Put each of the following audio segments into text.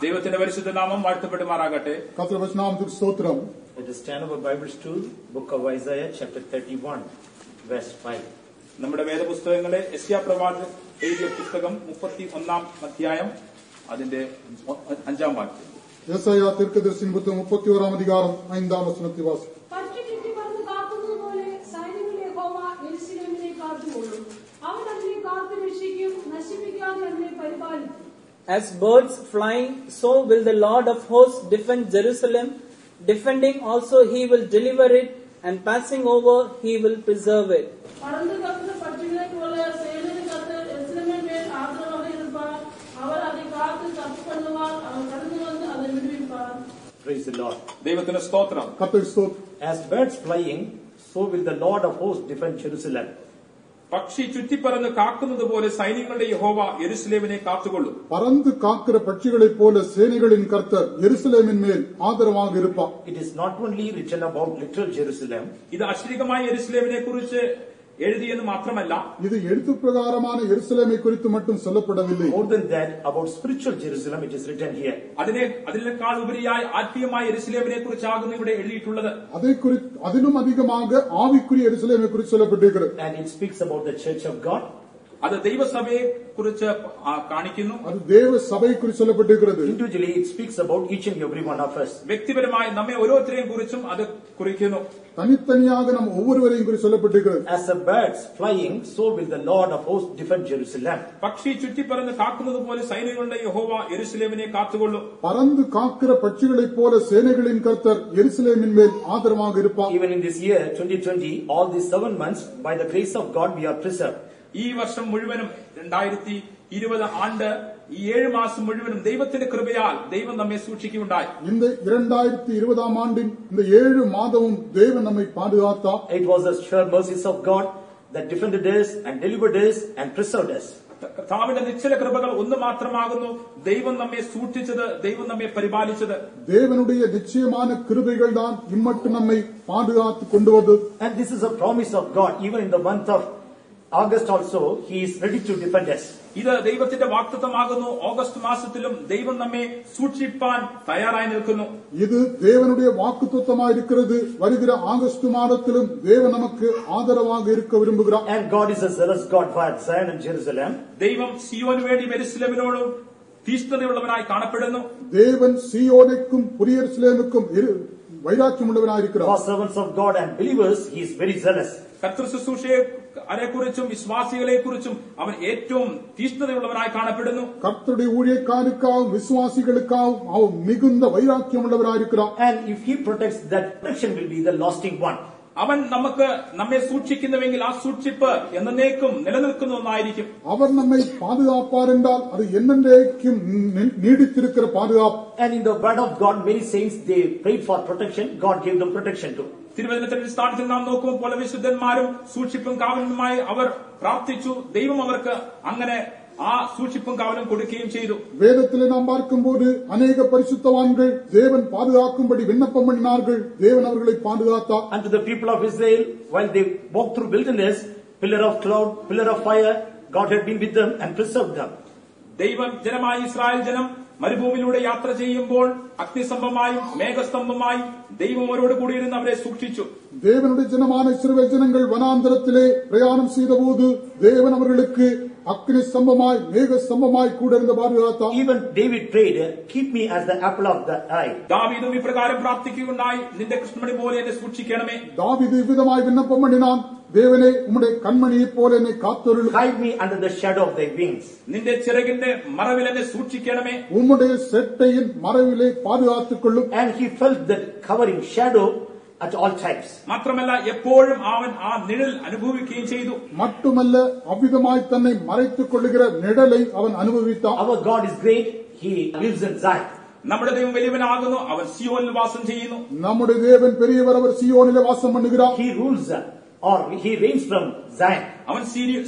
ദൈവത്തിന്റെ പരിശുദ്ധ നാമം വാഴ്ത്തപ്പെടുമാറാകട്ടെ. Let us stand our Bibles to Book of Isaiah, chapter 31, verse 5. നമ്മുടെ വേദപുസ്തകങ്ങളെ യെശയ്യാ പ്രവാചകൻ എഴുതിയ പുസ്തകം 31 അധ്യായം അതിന്റെ 5 വാക്യം. യെശയ്യാ തീർക്കദർശിൻ പുസ്തകം 31 അധികാരം 5 വചനത്തിൽ വാസിക്കും. As birds flying, so will the Lord of hosts defend Jerusalem. Defending also he will deliver it, and passing over he will preserve it. Praise the Lord. ദൈവത്തിന് സ്തോത്രം. As birds flying, so will the Lord of hosts defend Jerusalem. പക്ഷി ചുറ്റിപ്പറന്ന് കാക്കുന്നത് പോലെ സൈന്യങ്ങളുടെ യഹോവ യെരുശലേമിനെ കാത്തുകൊള്ളും. പറந்து காக்கிற பட்சிகளைப் போல சேனைகளின் கர்த்தர் எருசலேமின் மேல் ஆதரவாக இருப்பார். It is not only written about literal Jerusalem. ഇത് അശ്ലീകമായ യെരുശലേമിനെ കുറിച്ച് എഴുതിയെന്ന് മാത്രമല്ല, ഇത് എഴുത്തുപ്രകാരமான യെരുസലേമെ കുറിച്ച് மட்டும் சொல்லப்படவில்லை. More than that, about spiritual Jerusalem it is written here. അതിനേക്കാൾ ഉപരിയായി ആത്മീയമായ യെരുശലേമിനെ കുറിച്ചാകുന്നു ഇവിടെ എഴുതിയിട്ടുള്ളത്. അതിലും அதிகமாக ஆவிக்குரிய യെരുസലേമെ കുറിച്ച് சொல்லப்பட்டிருக்கிறது. And it speaks about the church of God. അത് ദൈവസഭയെ കുറിച്ച് കാണിക്കുന്നു. അത് ദൈവസഭയെ കുറിച്ച് சொல்லப்பட்டிருக்கிறது. Individually it speaks about each and every one of us. വ്യക്തിപരമായി നമ്മെ ഓരോരുത്തരെയും കുറിച്ചും അത് കുറിക്കുന്നു. தனித்தனியாக நாம் ஒவ்வொருவரையும் குறித்து சொல்லப்பட்டிருக்கிறது. As the birds flying, so will the Lord of hosts defend Jerusalem. പക്ഷി ചുറ്റിപ്പറന്ന് കാക്കുന്നത് പോലെ സൈന്യങ്ങളുടെ യഹോവ യെരുശലേമിനെ കാത്തുകൊള്ളും. പറந்து காக்கிற பட்சிகளைப் போல சேனைகளின் கர்த்தர் எருசலேமின் மேல் ஆதரவாக இருப்பார். Even in this year 2020, all these 7 months, by the grace of God, we are preserved. ഈ വർഷം മുഴുവനും 2020 ആണ്ട് ഈ 7 മാസം മുഴുവനും ദൈവത്തിന്റെ കൃപയാൽ ദൈവം നമ്മെ സൂക്ഷിക്കുകയുണ്ടായി. இந்த 2020 ആണ്ടിൻ இந்த 7 മാസവും ദൈവം നമ്മെ പാതുകാത്താർ. It was the sure mercies of God that defended us and delivered us and preserved us. കർത്താവിന്റെ നിശ്ചല കൃപകൾ ഒന്ന് മാത്രമാകുന്നു ദൈവം നമ്മെ സൂക്ഷിച്ചത്, ദൈവം നമ്മെ പരിപാലിച്ചത്. தேவனுடைய நிச்சயமான கிருபைகள் தான் இம்மட்டும் நம்மை பாதுகாத்து கொண்டு வந்தது. And this is a promise of God. Even in the month of August also, he is ready to defend us. ഇത് ദൈവത്തിന്റെ വാഗ്ദത്തമാകുന്നു. ഓഗസ്റ്റ് മാസത്തിലും ദൈവം നമ്മെ സൂക്ഷിപ്പാൻ തയ്യാറായി നിൽക്കുന്നു. ഇത് தேவனுடைய வாக்குத்தத்தமாயிருக்கிறது. வருகிற ஆகஸ்ட் மாதத்திலும் தேவன் நமக்கு ஆதரவாக இருக்க விரும்புகிறார். And God is a zealous God for Zion and Jerusalem. ദൈവം സിയോന് വേണ്ടി യെരുശലേമിനോടും തീഷ്ണതയുള്ളവനായി കാണപ്പെടുന്നു. தேவன் சியோனுக்கும் புரியெருசலேமுக்கும் வைராக்கியமுள்ளவனாயிருக்கிறார். For servants of God and believers, he is very zealous. കർത്തൃ ശുശ്രൂഷയെ കുറിച്ചും വിശ്വാസികളെ കുറിച്ചും അവൻ ഏറ്റവും തീഷ്ണതയുള്ളവനായി കാണപ്പെടുന്നു. കർത്തരുടെ ഊഴിയക്കാർക്കാവും വിശ്വാസികൾക്കാവും അവൻ മികുന്ന വൈരാഗ്യമുള്ളവനായിരിക്കണം. And if he protects, that protection will be the lasting one. അവൻ നമ്മെ സൂക്ഷിക്കുന്നുവെങ്കിൽ ആ സൂക്ഷിപ്പ് എന്നേക്കും നിലനിൽക്കുന്ന ഒന്നായിരിക്കും. അവർ നമ്മെ പാതുകാപ്പാർ എന്നാൽ അത് എന്നേക്കും നീടിച്ചിരിക്കുന്ന പാതുകാപ്പ്. And in the word of God, many saints, they prayed for protection. God gave them protection too. തിരുവചനത്തിന്റെ സ്ഥാനത്തിൽ നാം നോക്കുമ്പോൾ പല വിശുദ്ധന്മാരും സൂക്ഷിപ്പും കാവലുമായി അവർ പ്രാർത്ഥിച്ചു. ദൈവം അവർക്ക് അങ്ങനെ ആ സൂക്ഷിപ്പും കാവലും കൊടുക്കുകയും ചെയ്തു. வேதத்திலே நாம் பார்க்கும்போது அநேக பரிசுத்தவான்கள் தேவன் பாதுகாக்கும்படி விண்ணப்பம் பண்ணினார்கள். தேவன் அவர்களை பாதுகாத்தார். Unto the people of Israel, while they walked through wilderness, pillar of cloud, pillar of fire, God had been with them and preserved them. ദൈവം ജനമായ ഇസ്രായേൽ ജനം മരുഭൂമിയിലൂടെ യാത്ര ചെയ്യുമ്പോൾ അഗ്നിസ്തംഭമായും മേഘസ്തംഭമായും ദൈവം അവരോട് കൂടിയിരുന്ന് അവരെ സൂക്ഷിച്ചു. தேவனுடைய ஜனமான இஸ்ரவேல் ஜனங்கள் வனாந்தரத்திலே பிரயாணம் செய்தபோது தேவன் அவர்களுக்கு அக்னி ஸ்தம்பமாய் மேக ஸ்தம்பமாய் கூட இருந்து பாதுகாத்தார். Even David prayed, keep me as the apple of the eye. ദാവീദും ഇപ്രകാരം പ്രാർത്ഥിക്കുകയുണ്ടായി, നിന്റെ കൃഷ്ണമണി പോലെ എന്നെ സൂക്ഷിക്കണമേ. தாவீது இவ்விதமாய் விண்ணப்பம் பண்ணினான், தேவனே உம்முடைய கண்மணியைப் போல என்னை காத்தருளும். Hide me under the shadow of thy wings. നിന്റെ ചിറകിന്റെ മറവിൽ എന്നെ സൂക്ഷിക്കണമേ. உம்முடைய செட்டையின் மறைவிலே பாதுகாத்துக் கொள்ளும். And he felt that covering shadow at all times. മാത്രമല്ല എപ്പോഴും അവൻ ആ നിഴൽ അനുഭവിക്കുകയും ചെയ്തു. மட்டுமல்ல, அவ்விதமாய் தன்னை மறைத்துக் கொள்ளுகிற நிழலை அவன் அனுபவித்தான். Our God is great. He lives in Zion. നമ്മുടെ ദൈവം വലിയവനാകുന്നു, അവൻ സിയോനിൽ വാസം ചെയ്യുന്നു. நம்முடைய தேவன் பெரியவர், அவர் சீயோனிலே வாசம் பண்ணுகிறார். He rules or he reigns from Zion. അവൻ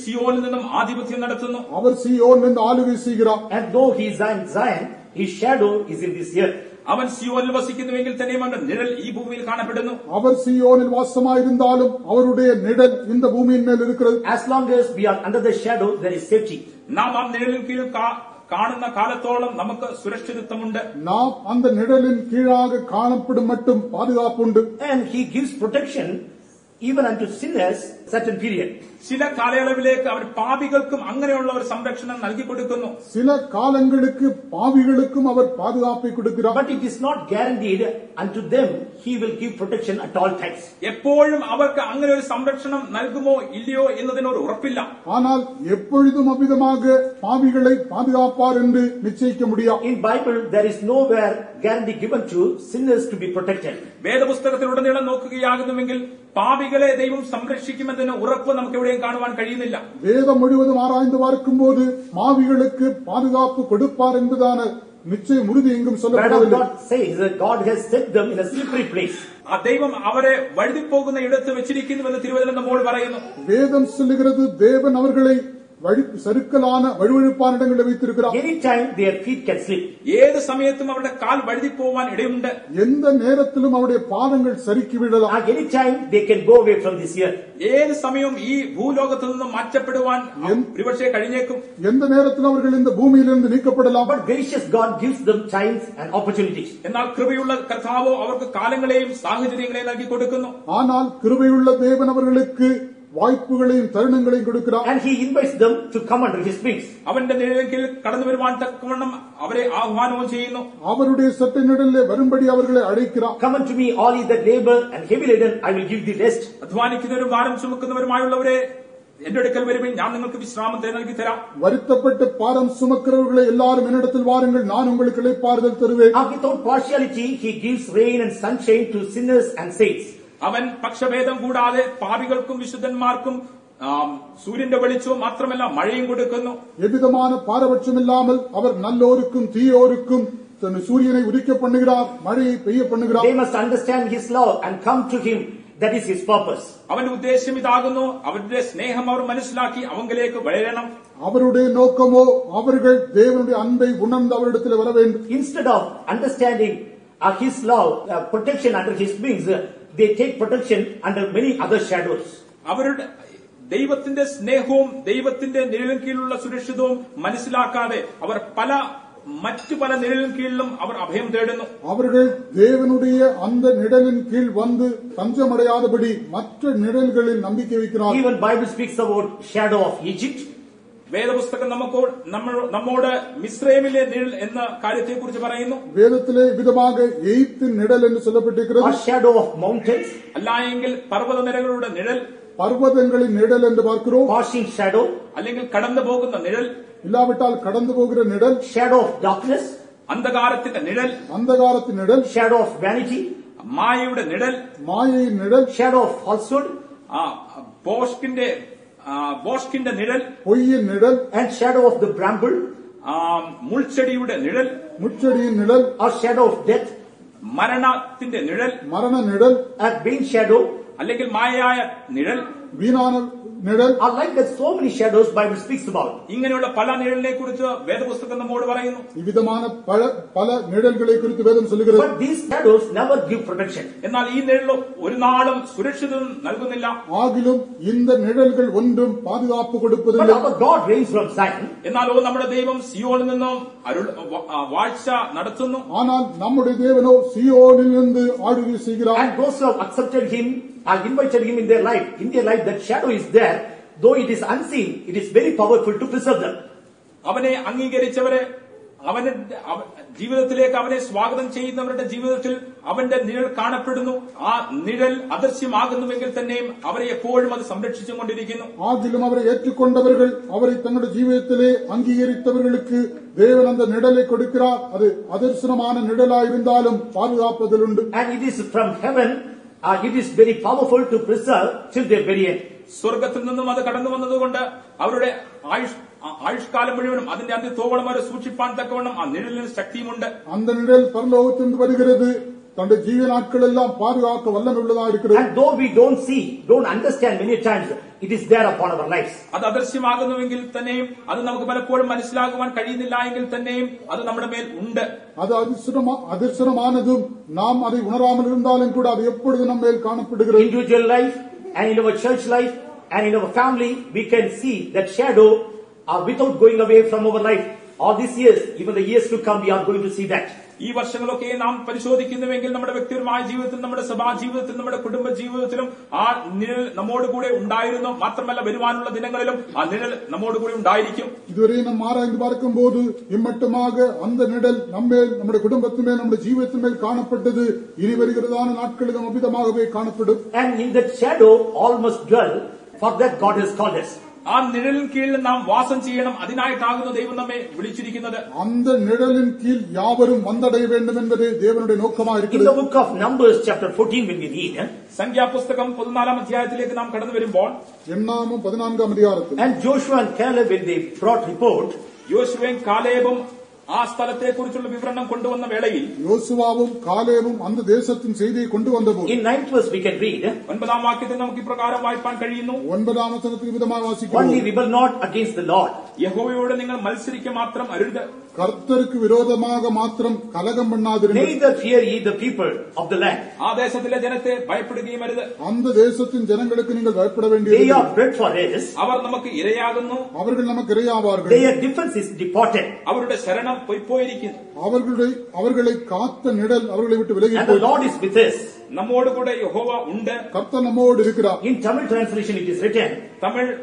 സിയോനിൽ നിന്നും ആധിപത്യം നടത്തുന്നു. அவர் சீயோனிலிருந்து ஆளுகை செய்கிறார். And though he is in Zion, his shadow is in this earth. അവൻ സിയോനിൽ വസിക്കുന്നുവെങ്കിൽ തന്നെയും അവന്റെ നിഴൽ ഈ ഭൂമിയിൽ കാണപ്പെടുന്നു. அவர் சீயோனில் வாசமாயிருந்தாலும் அவருடைய நிழல் இந்த பூமியின் மேல் இருக்கிறது. As long as we are under the shadow, there is safety. നാം ആ നിഴലിൻ കീഴിൽ കാണുന്ന കാലത്തോളം നമുക്ക് സുരക്ഷിതത്വമുണ്ട്. நாம் அந்த நிழலின் கீழாக காணப்படும் மட்டும் பாதுகாப்புண்டு. And he gives protection even unto sinners certain period. ചില കാലയളവിലേക്ക് അവർ പാപികൾക്കും അങ്ങനെയുള്ള ഒരു സംരക്ഷണം നൽകി കൊടുക്കുന്നു. சில காலங்களுக்கு பாவிகளுக்கும் அவர் பாதுகாப்பை கொடுக்கிறார். But it is not guaranteed unto them he will give protection at all times. എപ്പോഴും അവർക്ക് അങ്ങനെ ഒരു സംരക്ഷണം നൽകുമോ ഇല്ലയോ എന്നതിനൊരു ഉറപ്പില്ല. ஆனால் எப்பொழுதும் அவ்விதமாக பாவிகளை பாதுகாப்பார் என்று நிச்சயிக்க முடியாது. In Bible there is nowhere guarantee given to sinners to be protected. വേദപുസ്തകത്തിലുടനീളം നോക്കുകയാകുന്നുവെങ്കിൽ പാപികളെ ദൈവം സംരക്ഷിക്കുമെന്നതിന് ഉറപ്പ് നമുക്ക് എവിടെയും കാണുവാൻ കഴിയുന്നില്ല. வேதம் முழுவதும் ஆராய்ந்து பார்க்கும்போது பாவிகளுக்கு பாதுகாப்பு கொடுப்பார் என்பதான நிச்சயம் உறுதி எங்கும் சொல்லப்படவில்லை. God says that God has set them in a slippery place. ആ ദൈവം അവരെ വഴുതിപ്പോകുന്ന ഇടത്ത് വെച്ചിരിക്കുന്നുവെന്ന് തിരുവചനം നമ്മോട് പറയുന്നു. வேதம் சொல்லுகிறது, தேவன் அவர்களை சறுக்கலான வழுவழுப்பான இடங்களில் வைத்திருக்கிறார். Anytime their feet can slip. ഏത് സമയത്തും അവരുടെ കാൽ വഴുതിപ്പോവാൻ ഇടയുണ്ട്. எந்த நேரத்திலும் அவருடைய பாதங்கள் சறுக்கி விடலாம். Anytime they can go away from this earth. ഏത് സമയവും ഈ ഭൂലോകത്തു നിന്നും മാറ്റപ്പെടുവാൻ ഒരുപക്ഷേ കഴിഞ്ഞേക്കും. எந்த நேரத்திலும் அவர்கள் இந்த பூமியிலிருந்து நீக்கப்படலாம். But gracious God gives them times and opportunities. എന്നാൽ കൃപയുള്ള കർത്താവോ അവർക്ക് കാലങ്ങളെയും സാഹചര്യങ്ങളെയും നൽകി കൊടുക്കുന്നു. ஆனால் கிருபையுள்ள தேவன் அவர்களுக்கு வாய்ப்புகளையும் தருணங்களையும் கொடுக்கிறார். And he invites them to come under his wings. അവന്റെ നിഴലിൻ കീഴിൽ കടന്നു വരുവാൻ തക്കവണ്ണം അവരെ ആഹ്വാനവും ചെയ്യുന്നു. அவருடைய சட்டை நிழலிலே வரும்படி அவர்களை அழைக்கிறார். Come unto me all ye that labor and heavy laden, I will give thee rest. അധ്വാനിക്കുന്നവരും ഭാരം ചുമക്കുന്നവരുമായുള്ളവരെ എന്റെ അടുക്കൽ വരുവിൻ, ഞാൻ നിങ്ങൾക്ക് വിശ്രാമത്തെ നൽകി തരാം. வருத்தப்பட்டு பாரம் சுமக்கிறவர்களை எல்லாரும் என்னிடத்தில் வாருங்கள், நான் உங்களுக்கு இளைப்பாறுதல் தருவேன். Without partiality, he gives rain and sunshine to sinners and saints. അവൻ പക്ഷഭേദം കൂടാതെ പാപികൾക്കും വിശുദ്ധന്മാർക്കും സൂര്യന്റെ വെളിച്ചവും മാത്രമല്ല മഴയും കൊടുക്കുന്നു. எவ்விதமான பாரபட்சம் இல்லாமல் அவர் நல்லோருக்கும் தீயோருக்கும் சூரியனை உதிக்க பண்ணுகிறார், மழையை பெய்ய பண்ணுகிறார். They must understand his love and come to him. That is his purpose. അവന്റെ ഉദ്ദേശം ഇതാകുന്നു, അവരുടെ സ്നേഹം അവർ മനസ്സിലാക്കി അവങ്കിലേക്ക് വളരണം. அவருடைய நோக்கமோ அவர்கள் தேவனுடைய அன்பை உணர்ந்து அவரிடத்தில் வர வேண்டும். Instead of understanding his love, protection under his wings, they take protection under many other shadows. അവരുടെ ദൈവത്തിന്റെ സ്നേഹവും ദൈവത്തിന്റെ നിഴലിൻ കീഴിലുള്ള സുരക്ഷിതവും മനസ്സിലാക്കാതെ അവർ മറ്റു പല നിഴലിൻ കീഴിലും അവർ അഭയം തേടുന്നു. அவர்கள் தேவனுடைய அந்த நிழலின் கீழ் வந்து தஞ்சமடையாதபடி மற்ற நிழல்களில் நம்பிக்கை வைக்கிறார்கள். Even Bible speaks about shadow of Egypt. വേദപുസ്തകം നമ്മോട് മിസ്രൈമിലെ നിഴൽ എന്ന കാര്യത്തെക്കുറിച്ച് പറയുന്നു. വേദത്തിലെ വിധமாக എയ്ത്തിൻ നിഴൽ എന്ന് சொல்லப்பட்டிருக்கிறது. A shadow of mountains. അല്ലായെങ്കിൽ പർവ്വതനിരകളുടെ നിഴൽ, பர்வதங்களின் நிழல் என்று பார்க்கிறோம். Passing shadow. അല്ലെങ്കിൽ കടന്നു പോകുന്ന നിഴൽ, இல்லாவிட்டால் கடந்து போகிற நிழல். Shadow of darkness. അന്ധകാരത്തിന്റെ നിഴൽ, அந்தகாரத்தின் நிழல். Shadow of vanity. മായയുടെ നിഴൽ, மாயையின் நிழல். Shadow of falsehood. ബോഷ്കിന്റെ നിഴൽ, பொய்யின் நிழல். And shadow of the bramble. മുൾച്ചെടിയുടെ നിഴൽ, முச்செடியின் நிழல். Or shadow of death. മരണത്തിന്റെ നിഴൽ, மரண நிழல். A vain shadow. അല്ലെങ്കിൽ മായയായ നിഴൽ, വീണാന നിഴൽ are like that. So many shadows Bible speaks about. ഇങ്ങനെയുള്ള പല നിഴലിനെ കുറിച്ച് വേദപുസ്തകം നമ്മോട് പറയുന്നു. ഇവിധமான പല നിഴல்களை குறித்து வேதம் சொல்லுகிறது. But these shadows never give protection. എന്നാൽ ഈ നിഴൽ ഒരു നാളും സുരക്ഷിതം നൽകുന്നില്ല. ആകിലും இந்த நிழல்கள் ஒன்றும் பாதுகாப்பு But கொடுப்பதில்லை. our God reigns from Zion. എന്നാൽ നമ്മുടെ ദൈവം സിയോനിൽ നിന്നും വാഴ്ച നടത്തുന്നു. ஆனால் நம்முடைய தேவனோ சியோனிலிருந்து ஆளுகை செய்கிறார். And those who have accepted him and invited him in their life, that shadow is there, though it is unseen, it is very powerful to preserve them. അവനെ അംഗീകരിച്ചവരെ, അവന്റെ ജീവിതത്തിലേക്ക് അവനെ സ്വാഗതം ചെയ്യുന്നവരുടെ ജീവിതത്തിൽ അവന്റെ നിഴൽ കാണപ്പെടുന്നു. ആ നിഴൽ അദൃശ്യമാകുന്നുവെങ്കിൽ തന്നെയും അവരെ എപ്പോഴും അത് സംരക്ഷിച്ചുകൊണ്ടിരിക്കുന്നു. ஆகிலும் அவரை ஏற்றுக்கொண்டவர்கள், அவரை தங்களுடைய ஜீவிதத்திலே அங்கீகரித்தவர்களுக்கு தேவன் அந்த நிழலை கொடுக்கிறார். அது அதர்சனமான நிழலாயிருந்தாலும் பாதுகாப்பதில் உண்டு. And it is from heaven, it is very powerful to preserve till their very end. സ്വർഗത്തിൽ നിന്നും അത് കടന്നു വന്നതുകൊണ്ട് അവരുടെ ആയുഷ്കാലം മുഴുവനും അതിന്റെ അന്ത്യത്തോളം അവരെ സൂക്ഷിപ്പാൻ തക്കവണ്ണം ആ നിഴലിന് ശക്തിയുമുണ്ട്. அந்த நிழல் பரலோகத்திலிருந்து வருகிறது. தன்னுடைய ஜீவ நாட்கள் எல்லாம் பாதுகாக்க வல்லமையுள்ளதா இருக்கிறது. And though we don't understand many times, it is there upon our lives. അത് അദൃശ്യമാകുന്നുവെങ്കിൽ തന്നെയും, അത് നമുക്ക് പലപ്പോഴും മനസ്സിലാക്കുവാൻ കഴിയുന്നില്ല എങ്കിൽ തന്നെയും അത് നമ്മുടെ മേൽ ഉണ്ട്. அது அதிர்ஷ்டமானதும் நாம் அதை உணராமல் இருந்தாலும் கூட அது எப்பொழுது நம்ம மேல் காணப்படுகிறது. Individual life and in our church life and in our family, we can see that shadow without going away from our life. All these years, even the years to come, we are going to see that. ഈ വർഷങ്ങളൊക്കെ നാം പരിശോധിക്കുന്നുവെങ്കിൽ നമ്മുടെ വ്യക്തിപരമായ ജീവിതത്തിൽ, നമ്മുടെ സഭാ ജീവിതത്തിൽ, നമ്മുടെ കുടുംബ ജീവിതത്തിലും ആ നിഴൽ നമ്മോട് കൂടെ ഉണ്ടായിരുന്നു. മാത്രമല്ല വരുവാനുള്ള ദിനങ്ങളിലും ആ നിഴൽ നമ്മോട് കൂടെ ഉണ്ടായിരിക്കും. இதுவரை நாம் ஆராய்ந்து பார்க்கும்போது இம்மட்டுமாக அந்த நிழல் நம்மேல், நம்முடைய குடும்பத்தின் மேல், நம்முடைய ஜீவிதத்தின் மேல் காணப்பட்டது. இனி வருகிறதான நாட்களிலும் அமிதமாகவே காணப்படும். And in that shadow all must dwell, for that God has called us. ആ നിഴലിൻ കീഴിൽ നാം വാസം ചെയ്യണം. അതിനായിട്ടാകുന്നു ദൈവം നമ്മെ വിളിച്ചിരിക്കുന്നത്. அந்த நிழலின் கீழ் யாவரும் வந்தடைய வேண்டும் என்பதே தேவனுடைய நோக்கமாக In இருக்கிறது. the book of Numbers chapter 14, when we read, സംഖ്യാപുസ്തകം 14 അധ്യായത്തിലേക്ക് നാം കടന്നു വരുമ്പോൾ, எண்ணாமும் 14 அதிகாரத்தில், and Joshua and Caleb, when they brought report, യോശുവയും കാലേബും ആ സ്ഥലത്തെക്കുറിച്ചുള്ള വിവരണം കൊണ്ടുവന്ന വേളയിൽ, யோசுவாவும் காலேபும் அந்த தேசத்தின் செய்தியை கொண்டு வந்தபோது, in 9th verse we can read, 9ാം വാക്യത്തിൽ നമുക്ക് ഇപ്രകാരം വായിപ്പാൻ കഴിയുന്നു. 9ാം വചനത്തിൽ വിധമായി വാസിക്കുന്നു. only rebel not against the Lord. യഹോവയോട് നിങ്ങൾ മത്സരിക്കുക മാത്രം അരുത്. கர்த்தருக்கு விரோதமாக மாத்திரம் கலகம் பண்ணாதிருங்கள். Neither fear ye the people of the land. ആ ദേശത്തിലെ ജനത്തെ ഭയപ്പെടുകയും അരുത്. அந்த தேசத்தின் ஜனங்களுக்கு நீங்கள் பயப்பட They வேண்டியது. are bred for us. അവർ നമുക്ക് ഇരയാകുന്നു. அவர்கள் நமக்கு இரையாவார்கள். Their defense is departed. അവരുടെ ശരണം പോയിരിക്കുന്നു. அவர்களை காத்த நிழல் அவர்களை விட்டு விலகி And the Lord is with us. നമ്മോട് കൂടെ യഹോവ ഉണ്ട്. கர்த்தர் நம்மோடு இருக்கிறார். In Tamil translation it is written, Tamil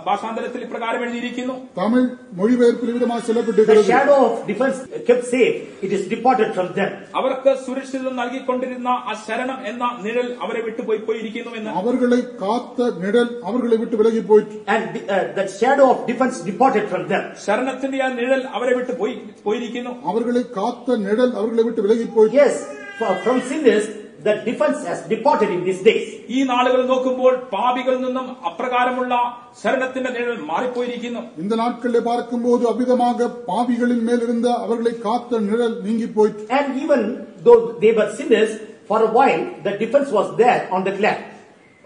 ഭാഷാന്തരത്തിൽ ഇപ്രകാരം എഴുതിയിരിക്കുന്നു. தமிழ் மொழிபெயர்ப்பில் விதமாக the சொல்லப்பட்டிருக்கிறது. shadow of defense kept safe, it is departed from them. അവർക്ക് സുരക്ഷിതം നൽകിക്കൊണ്ടിരുന്ന ആ ശരണം എന്ന നിഴൽ അവരെ വിട്ടുപോയിരിക്കുന്നു എന്ന്. அவர்களை காத்த நிழல் அவர்களை விட்டு விலகி போயிற்று. And that shadow of defense departed from them. ശരണത്തിന്റെ ആ നിഴൽ അവരെ വിട്ടു പോയിരിക്കുന്നു. அவர்களை காத்த நிழல் அவர்களை விட்டு விலகி போயிற்று. Yes, from sinners, the defense has departed in these days. ഈ നാളുകൾ നോക്കുമ്പോൾ പാപികളിൽ നിന്നും അപ്രകാരമുള്ള ശരണത്തിന്റെ നിഴൽ മാറിപ്പോയിരിക്കുന്നു. இந்த நாட்களில் பார்க்கும்போது அவ்விதமாக பாவிகளின் மேல் இருந்த அவர்களை காத்த நிழல் நீங்கி போயிற்று. And even though they were sinners, for a while the defense was there on the land.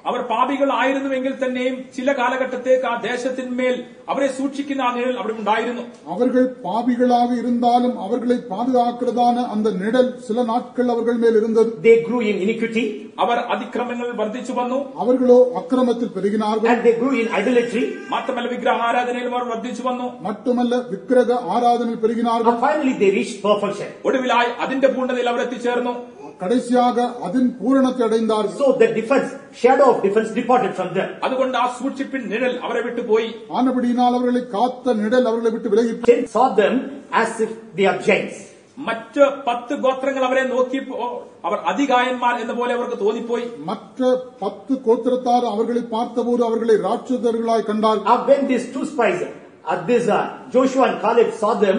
അവർ പാപികൾ ആയിരുന്നുവെങ്കിൽ തന്നെയും ചില കാലഘട്ടത്തേക്ക് ആ ദേശത്തിന്മേൽ അവരെ സൂക്ഷിക്കുന്ന ആ നിഴൽ അവിടെ ഉണ്ടായിരുന്നു. அவர்கள் பாவிகளாக இருந்தாலும் அவர்களை பாதுகாக்கிறதான அந்த நிழல் சில நாட்கள் அவர்கள் மேல் இருந்தது. They grew in iniquity. അവർ അതിക്രമങ്ങൾ വർദ്ധിച്ചു വന്നു. அவர்களோ அக்கிரமத்தில் பெருகினார்கள். And they grew in idolatry. മാത്രമല്ല വിഗ്രഹാരാധനയിലും അവർ വർദ്ധിച്ചു വന്നു. மட்டுமல்ல விக்கிரக ஆராதனை பெருகினார்கள். And finally they reached perfection. ഒടുവിലായി അതിന്റെ പൂർണ്ണതയിൽ അവർ എത്തിച്ചേർന്നു. கடைசியாக அதன் பூரணத்தை அடைந்தார்கள். So the defense, shadow of defense departed from them. അതുകൊണ്ട് ആ സൂക്ഷിപ്പിൻ നിഴൽ അവരെ വിട്ടുപോയി. ஆனபடியினால் அவர்களை காத்த நிழல் அவர்களை விட்டு விலகி They saw them as if they are giants. മറ്റ് 10 ഗോത്രങ്ങൾ അവരെ നോക്കിയപ്പോ അവർ അതികായന്മാർ എന്ന പോലെ അവർക്ക് തോന്നിപ്പോയി. மற்ற 10 கோத்திரத்தார் அவர்களை பார்த்தபோது அவர்களை ராட்சதர்களாய் கண்டார். When these two spies, Joshua and Caleb saw them,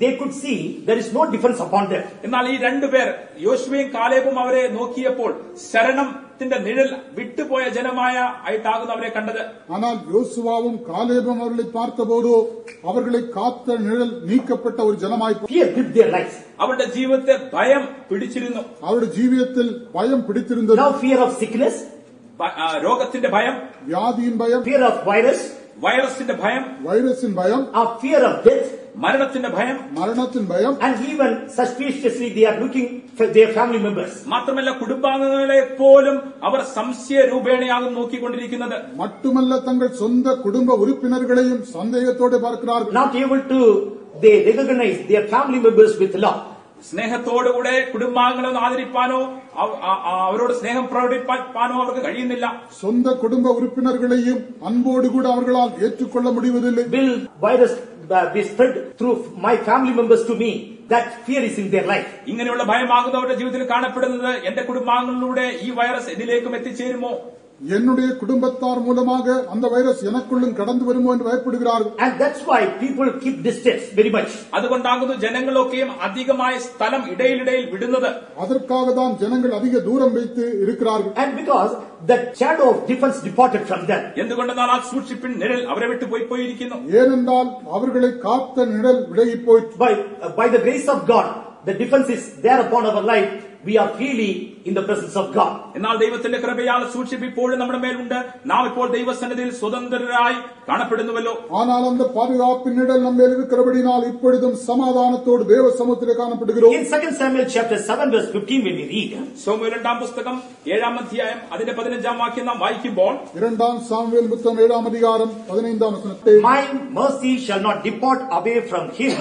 they could see there is no defense upon them. എന്നാൽ ഈ രണ്ടുപേർ യോശുവയും കാലേബും അവരെ നോക്കിയപ്പോൾ ശരണത്തിന്റെ നിഴൽ വിട്ടുപോയ ജനമായ ആയിട്ടാകുന്നു അവരെ കണ്ടത്. ஆனால் யோசுவாவும் காலேபும் அவர்களை பார்த்தபோது அவர்களை காத்த நிழல் நீக்கப்பட்ட ஒரு ஜனமாய் Fear gripped their lives. അവരുടെ ജീവിതത്തെ ഭയം പിടിച്ചിരുന്നു. அவருடைய ஜீவியத்தில் பயம் பிடித்திருந்தது. Now fear of sickness, രോഗത്തിന്റെ ഭയം, വ്യാധിயின் பயம், fear of virus, വൈറസിന്റെ ഭയം, வைரஸின் பயம், fear of death, മരണത്തിന്റെ ഭയം, മരണത്തിൻ ഭയം, and even suspiciously they are looking for their family members. മാത്രമല്ല കുടുംബാംഗങ്ങളെ പോലും അവർ സംശയ രൂപേണയാകും നോക്കിക്കൊണ്ടിരിക്കുന്നത്. மட்டுமல்ல தங்கள் சொந்த குடும்ப உறுப்பினர்களையும் சந்தேகத்தோடு பார்க்கிறார்கள். Not able to they recognize their family members with love. സ്നേഹത്തോടുകൂടെ കുടുംബാംഗങ്ങളെ ആദരിപ്പാനോ അവരോട് സ്നേഹം പ്രകടിപ്പാനോ അവർക്ക് കഴിയുന്നില്ല. சொந்த குடும்ப உறுப்பினர்களையும் அன்போடு கூட அவர்களால் ஏற்றுக்கொள்ள முடிவதில்லை. Will virus be spread through my family members to me? That fear is in their life. ഇങ്ങനെയുള്ള ഭയമാകുന്നവരുടെ ജീവിതത്തിൽ കാണപ്പെടുന്നത് എന്റെ കുടുംബാംഗങ്ങളിലൂടെ ഈ വൈറസ് എന്നിലേക്കും എത്തിച്ചേരുമോ, என்னுடைய குடும்பத்தார் மூலமாக அந்த வைரஸ் எனக்குள்ளும் கடந்து வருமோ என்று பயப்படுகிறார்கள். And that's why people keep distance very much. അതുകൊണ്ടാകുന്നു ജനങ്ങളൊക്കെയും അധികമായ സ്ഥലം ഇടയിലിടയിൽ വിടുന്നത്. அதற்காக தான் ஜனங்கள் அதிக தூரம் வைத்து இருக்கிறார்கள். And because the shadow of defense departed from them. എന്തുകൊണ്ടെന്നാൽ ആ സൂക്ഷിപ്പിൻ നിഴൽ അവരെ വിട്ടു പോയിരിക്കുന്നു. ஏனென்றால் அவர்களை காத்த நிழல் விலகி போயிற்று. By the grace of God, the defense is there upon our life. We are freely in the presence of God. എന്നാൽ ദൈവത്തിന്റെ കൃപയാൽ സൂക്ഷിപ്പ് ഇപ്പോഴും നമ്മുടെ മേലുണ്ട്. നാം ഇപ്പോൾ ദൈവസന്നിധിയിൽ സ്വതന്ത്രരായി കാണപ്പെടുന്നുവല്ലോ. ஆனால் அந்த பாதுகாப்பின் நிழல் நம்ம மேல் இருக்கிறபடியால் இப்பொழுதும் சமாதானத்தோடு தேவ சமூகத்திலே காணப்படுகிறோம். In 2 Samuel chapter 7 verse 15 when we read, ശമൂവേൽ രണ്ടാം പുസ്തകം 7-ാം അധ്യായം അതിന്റെ 15-ാം വാക്യം നാം വായിക്കുമ്പോൾ, 2 സാമുവേൽ പുസ്തകം 7-ാം അധികാരം 15-ാം വചനത്തെ, my mercy shall not depart away from him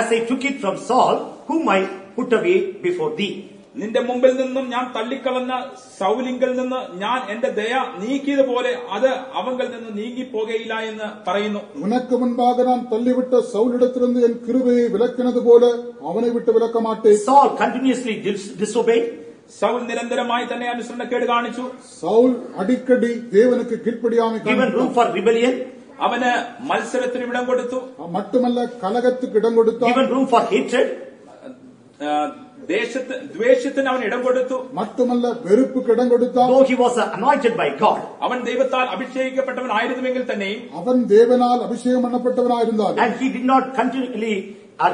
as I took it from Saul whom I put away before thee. നിന്റെ മുമ്പിൽ നിന്നും ഞാൻ തള്ളിക്കളഞ്ഞ സൗലിങ്കൽ നിന്ന് ഞാൻ എന്റെ ദയ നീക്കിയതുപോലെ അത് അവങ്കൽ നിന്ന് നീങ്ങിപ്പോകയില്ല എന്ന് പറയുന്നു. உனக்கு முன்பாக நான் தள்ளிவிட்ட சவுலிடத்திலிருந்து என் கிருபையை விலக்கினது போல அவனை விட்டு விலக்க மாட்டேன். Saul continuously disobeyed. സൗൽ നിരന്തരമായി തന്നെ അനുസരണക്കേട് കാണിച്ചു. சவுல் அடிக்கடி தேவனுக்கு கீழ்ப்படியாமை Given room for rebellion. അവന് മത്സരത്തിന് ഇടം കൊടുത്തു. மட்டுமல்ல கலகத்துக்கு இடம் கொடுத்தான். Given room for hatred. ദ്വേഷത്തിന് അവൻ ഇടം കൊടുത്തു. மட்டுமல்ல வெறுப்புக்கு இடம் கொடுத்தான். Though he was anointed by God. അവൻ ദൈവത്താൽ അഭിഷേകിക്കപ്പെട്ടവനായിരുന്നുവെങ്കിൽ തന്നെയും, அவன் தேவனால் அபிஷேகம் பண்ணப்பட்டவனாயிருந்தான். And he did not continually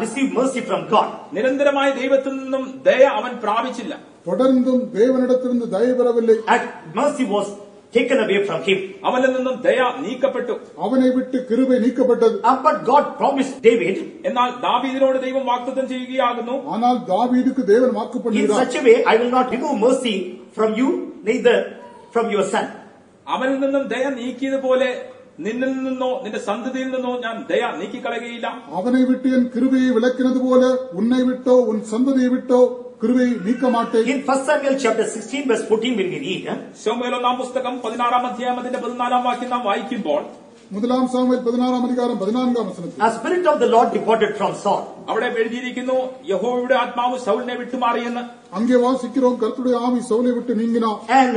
receive mercy from God. നിരന്തരമായി ദൈവത്തിൽ നിന്നും ദയ അവൻ പ്രാപിച്ചില്ല. தொடர்ந்தும் தேவனிடத்திலிருந்து தயவு பெறவில்லை. And mercy was taken away from him. അവനിൽ നിന്നും ദയ നീക്കപ്പെട്ടു. அவனை விட்டு கிருபை நீக்கப்பட்டது. But God promised David, എന്നാൽ ദാവീദിനോട് ദൈവം വാഗ്ദത്തം ചെയ്യുകയാകുന്നു, ஆனால் தாவீதுக்கு தேவன் வாக்கு in பண்ணினார், such a way I will not remove mercy from you, neither from your son. അവനിൽ നിന്നും ദയ നീക്കിയതുപോലെ നിന്നിൽ നിന്നോ നിന്റെ സന്തതിയിൽ നിന്നോ ഞാൻ ദയ നീക്കിക്കളയുകയില്ല. அவனை விட்டு என் கிருபையை விலக்கினது போல உன்னை விட்டோ உன் சந்ததியை விட்டோ கிருபையை நீக்க மாட்டேன். In 1 Samuel chapter 16 verse 14 when we read, ശമൂവേൽ ഒന്നാം പുസ്തകം 16-ാം അധ്യായം അതിന്റെ 14-ാം വാക്യം നാം വായിക്കുമ്പോൾ, 1 സാമുവേൽ 16-ാം അധികാരം 14-ാം വചനത്തിൽ, a spirit of the Lord departed from Saul. അവിടെ എഴുതിയിരിക്കുന്നു, യഹോവയുടെ ആത്മാവ് സൗലിനെ വിട്ടുമാറിയെന്ന്. அங்கே வாசிக்கிறோம், கர்த்தருடைய ஆவி சவுலை விட்டு நீங்கினார். And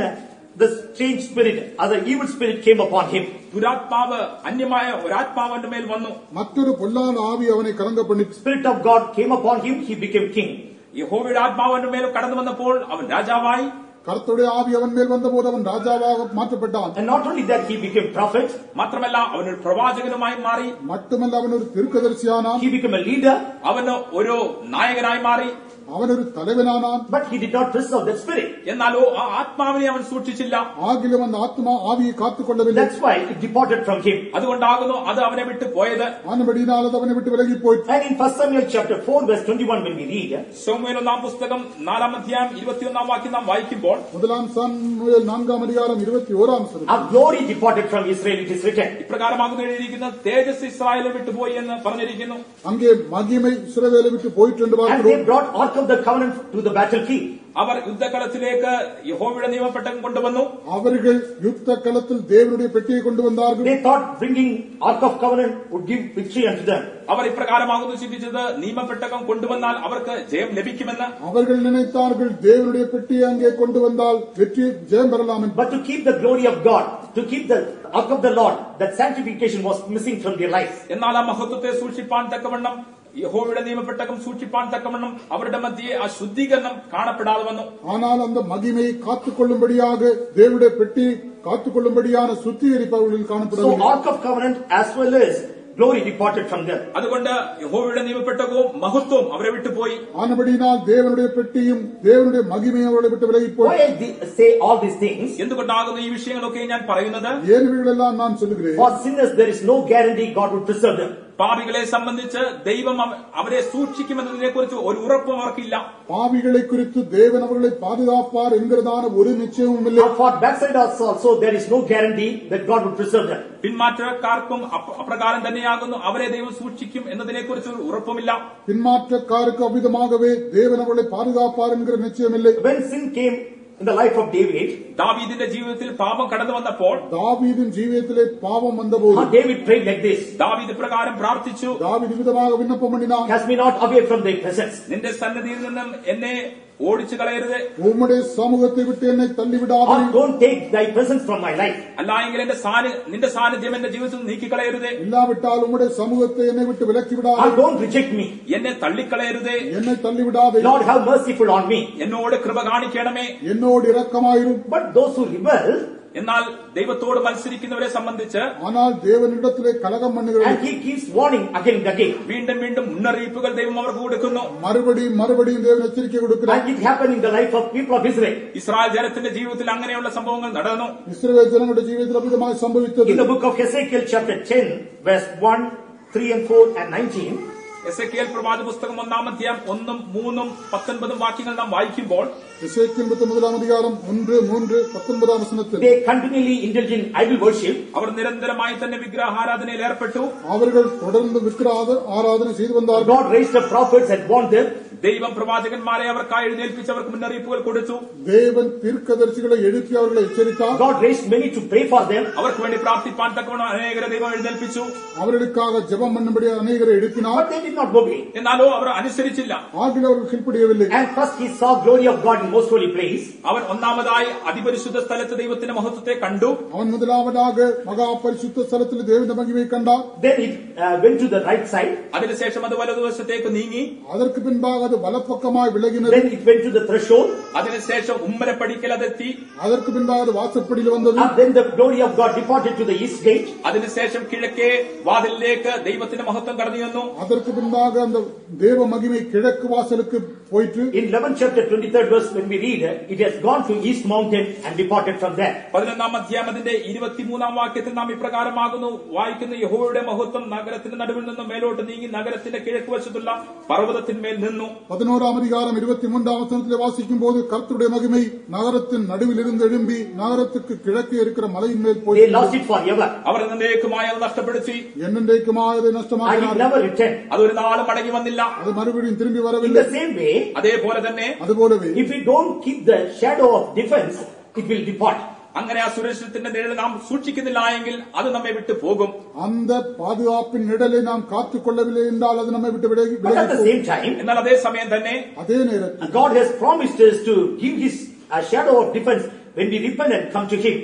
the strange spirit, the evil spirit came upon him. ദുരാത്മാവ്, അന്യമായ ഒരാത്മാവ് അവന്റെ മേൽ വന്നു. மற்றொரு பொல்லாத ஆவி அவனை கலங்க பண்ணிற்று. Spirit of God came upon him, he became king. യഹോവയുടെ ആത്മാവ് അവന്റെ മേൽ കടന്നു വന്നപ്പോൾ അവൻ രാജാവായി. கர்த்தருடைய ஆவி அவன் மேல் வந்தபோது அவன் ராஜாவாக மாற்றப்பட்டான். And not only that, he became prophet. മാത്രമല്ല അവനൊരു പ്രവാചകനുമായി മാറി. மட்டுமல்ல அவன் ஒரு தீர்க்கதரிசியானான். He became a leader. അവന് ഒരു നായകനായി മാറി. அவன் ஒரு தலைவனானான். But he did not preserve that spirit. എന്നാലോ ആ ആത്മാവിനെ അവൻ സൂക്ഷിച്ചില്ല. ஆகிலும் அந்த ஆத்மா ஆவியை காத்துக் கொள்ளவில்லை. That's why it departed from him. അതുകൊണ്ടാകുന്നു അത് അവനെ വിട്ടു പോയത്. ஆனபடியினால் அது அவனை விட்டு விலகி போயிற்று. And in 1 Samuel chapter 4 verse 21 when we read, ശമൂവേൽ ഒന്നാം പുസ്തകം 4-ാം അധ്യായം 21-ാം വാക്യം നാം വായിക്കുമ്പോൾ, 1 സാമുവേൽ 4-ാം അധികാരം 21-ാം വചനം, a glory departed from Israel, it is written. ഇപ്രകാരമാകുന്നു എഴുതിയിരിക്കുന്നത്, തേജസ് ഇസ്രായേലിനെ വിട്ടുപോയി എന്ന് പറഞ്ഞിരിക്കുന്നു. அங்கே மகிமை இஸ்ரவேலை விட்டு போயிற்று என்று And they பார்க்கிறோம். brought Ark of the Covenant to the battlefield. അവർ യുദ്ധക്കളത്തിലേക്ക് യഹോവയുടെ നിയമപ്പെട്ടകം കൊണ്ടുവന്നു. அவர்கள் யுத்த களத்தில் தேவனுடைய பெட்டியை கொண்டு வந்தார்கள். They thought bringing Ark of Covenant would give victory unto them. അവർ ഇപ്രകാരമാകുന്നു ചിന്തിച്ചത്, നിയമപ്പെട്ടകം കൊണ്ടുവന്നാൽ അവർക്ക് ജയം ലഭിക്കുമെന്ന്. அவர்கள் நினைத்தார்கள் தேவனுடைய பெட்டியை அங்கே கொண்டு வந்தால் வெற்றி ஜெயம் பெறலாம் என்று. But to keep the glory of God, to keep the Ark of the Lord, that sanctification was missing from their lives. എന്നാൽ ആ മഹത്വത്തെ സൂക്ഷിപ്പാൻ തക്കവണ്ണം, യഹോവയുടെ നിയമപ്പെട്ടകം സൂക്ഷിപ്പാൻ തക്കവണ്ണം അവരുടെ മധ്യേ ആ ശുദ്ധീകരണം കാണപ്പെടാതെ വന്നു. ஆனால் அந்த மகிமையை காத்துக்கொள்ளும்படியாக தேவனுடைய பெட்டி காத்துக்கொள்ளும்படியான சுத்திகரிப்பு அவர்களில் So காணப்படவில்லை. Ark of Covenant as well as glory departed from them. അതുകൊണ്ട് യഹോവയുടെ നിയമപ്പെട്ടകവും മഹത്വവും അവരെ വിട്ടുപോയി. ആനപടിയാൽ ദേവനുடைய പെട്ടിയും ദേവനുடைய മഹിമയും അവരെ വിട്ട് വിലകിപ്പോയി. Why I say all these things? എന്തുകൊണ്ടാകുന്നു ഈ വിഷയങ്ങളൊക്കെ ഞാൻ പറയുന്നത്? ஏன் இவைகளெல்லாம் நான் சொல்லுகிறேன்? For sinners there is no guarantee God would preserve them. പാപികളെ സംബന്ധിച്ച് ദൈവം അവരെ സൂക്ഷിക്കുമെന്നതിനെ കുറിച്ച് ഒരു ഉറപ്പും അവർക്കില്ല. പാപികളെ കുറിച്ച് ദേവൻ അവരെ പാതുകാപ്പാർ എன்கிறதான ഒരു നിശ്ചയവുമില്ല. For backsliders also there is no guarantee that God would preserve them. പിന്മാറ്റക്കാർക്കും അപ്രകാരം തന്നെയാകുന്നു, അവരെ ദൈവം സൂക്ഷിക്കും എന്നതിനെ കുറിച്ച് ഒരു ഉറപ്പുമില്ല. പിന്മാറ്റക്കാർക്ക് അവിധമാകவே தேவன் அவர்களை பாதுகாப்பார் என்கிற நிச்சயமில்லை. When sin came in the life of David, ദാവീദിന്റെ ജീവിതത്തിൽ പാപം കടന്നു വന്നപ്പോൾ, ദാവീദിൻ ജീവിതത്തിലെ പാപം വന്നപ്പോൾ David prayed like this. ദാവീദ് പ്രകാരം പ്രാർത്ഥിച്ചു, ദാവീദ് വിധமாக വിണ്ണപ്പം பண்ணினான். Cast me not away from thy presence. നിന്റെ സന്നിധിയിൽ നിന്നും എന്നെ ഓടിച്ചു കളയരുത്. ഉമ്മുടെ സമൂഹത്തെ വിട്ട് എന്നെ തള്ളിവിടാതെ. Don't take thy presence from my life. അല്ലായെങ്കിൽ നിന്റെ സാന്നിധ്യം എന്റെ ജീവിതത്തിൽ നീക്കിക്കളയരുത്. ഇല്ലാവിട്ടാൽ ഉമ്മുടെ സമൂഹത്തെ എന്നെ വിട്ട് വിലക്കി വിടാതെ. Don't reject me. എന്നെ തള്ളിക്കളയരുത്. എന്നെ തള്ളിവിടാതെ. Lord, have merciful on me. എന്നോട് കൃപ കാണിക്കണമേ. എന്നോട് ഇറക്കമായിരും. But those who rebel, എന്നാൽ ദൈവത്തോട് മത്സരിക്കുന്നവരെ സംബന്ധിച്ച്, ஆனால் தேவனிடத்திலே கலகம் பண்ணுகிறவர், and he keeps warning again and again. വീണ്ടും വീണ്ടും മുന്നറിയിപ്പുകൾ ദൈവം അവർക്ക് കൊടുക്കുന്നു. മറുപടിയും ദൈവം എച്ചരിക്ക കൊടുക്കുന്നു. And it happened in the life of people of Israel. Israel ജനത്തിന്റെ ജീവിതത്തിൽ അങ്ങനെയുള്ള സംഭവങ്ങൾ നടന്നു. ഇസ്രായേൽ ജനങ്ങളുടെ ജീവിതത്തിൽ അഭിതമായി സംഭവിച്ചത്. In the book of Ezekiel chapter 10 verse 1, 3 and 4 and 19, Ezekiel പ്രവാചക പുസ്തകം 1-ാം അധ്യായം 1, 3, 19 വാക്യങ്ങൾ നാം വായിക്കുമ്പോൾ, എസെക്കിയേൽ 19-ാം അധികാരം 1, 3, 19 വചനത്തിൽ, they continually indulge in idol worship. അവർ നിരന്തരമായി തന്നെ വിഗ്രഹാരാധനയിൽ ഏർപ്പെട്ടു. അവர்கள் தொடர்ந்து വിഗ്രഹ ആരാധന ചെയ്തു വந்தார்கள். God raised up prophets and warned them. ദൈവം പ്രവാചകന്മാരെ അവർക്കായി എഴുന്നേൽപ്പിച്ച് അവർക്ക് മുന്നറിയിപ്പുകൾ കൊടുത്തു. ദേവൻ തീർക്കദർശികളെ എഴുത്തി അവരെ എച്ചരിത്താർ. God raised many to pray for them. അവർക്ക് വേണ്ടി പ്രാർത്ഥിപ്പാൻ തക്കവണ്ണം അനേകരെ ദൈവം എഴുന്നേൽപ്പിച്ചു. അവர்களுக்காக ஜெபம் பண்ணும்படி அநேகரை எழுப்பினார். But they did not obey. എന്നാലോ അവർ അനുസരിച്ചില്ല. ஆகில அவர்கள் கீழ்ப்படியவில்லை. And first he saw glory of God in most holy place. അവൻ ഒന്നാമതായി അതിപരിശുദ്ധ സ്ഥലത്ത് ദൈവത്തിന്റെ മഹത്വത്തെ കണ്ടു. அவன் முதலாவதாக மகா பரிசுத்த ஸ்தலத்தில் தேவனுடைய மகிமையை கண்டார். Then he went to the right side. അതിനുശേഷം അത് വലതുവശത്തേക്ക് നീങ്ങി. அதற்கு பின்பாக அது வலப்பக்கமாய் விலகினது. Then it went to the threshold. അതിനുശേഷം ഉമ്മരപ്പടിക്കൽ അതെത്തി. அதற்கு பின்பாக அது வாசற்படியில் வந்தது. And then the glory of God departed to the east gate. അതിനുശേഷം കിഴക്കേ വാതിലിലേക്ക് ദൈവത്തിന്റെ മഹത്വം കടന്നു വന്നു. அதற்கு பின்பாக அந்த தேவ மகிமை கிழக்கு வாசலுக்கு போயிற்று. In 11th chapter 23rd verse when we read, it has gone to east mountain and departed from there. 11-ാം അധ്യായത്തിന്റെ 23-ാം വാക്യത്തിൽ നാം ഇപ്രകാരമാകുന്നു വായിക്കുന്ന, യഹോവയുടെ മഹത്വം നഗരത്തിന്റെ നടുവിൽ നിന്ന് മേലോട്ട് നീങ്ങി നഗരത്തിന്റെ കിഴക്ക് വശത്തുള്ള പർവ്വതത്തിന്മേൽ നിന്നു. 11-ാം അധികാരം 23-ാം വചനത്തിൽ വാസിക്കും போது கர்த்தருடைய மகிமை நகரத்தின் நடுவில் இருந்து எழும்பி நகரத்துக்கு கிழக்கே இருக்கிற மலையின் மேல் போய் They lost it forever. അവർ എന്നേക്കുമായി അത് നഷ്ടപ്പെടുത്തി. എന്നേക്കുമായി And it നഷ്ടമാക്കിனார். never returned. അതൊരു നാളും മടങ്ങി വന്നില്ല. அது மறுபடியும் திரும்பி In வரவில்லை. the same way, അതേപോലെ തന്നെ அதுபோலவே if we don't keep the shadow of defense, it will depart. അങ്ങനെ ആ സുരക്ഷിതത്തിന്റെ നിഴൽ നാം സൂക്ഷിക്കുന്നില്ല എങ്കിൽ അത് നമ്മെ വിട്ടു പോകും. அந்த பாதுகாப்பின் நிழலை நாம் காத்துக் கொள்ளவில்லை என்றால் அது நம்மை விட்டு விலகி But at the same time, എന്നാൽ അതേ സമയം തന്നെ அதே நேரத்தில் God has promised us to give His shadow of defense when we repent and come to Him.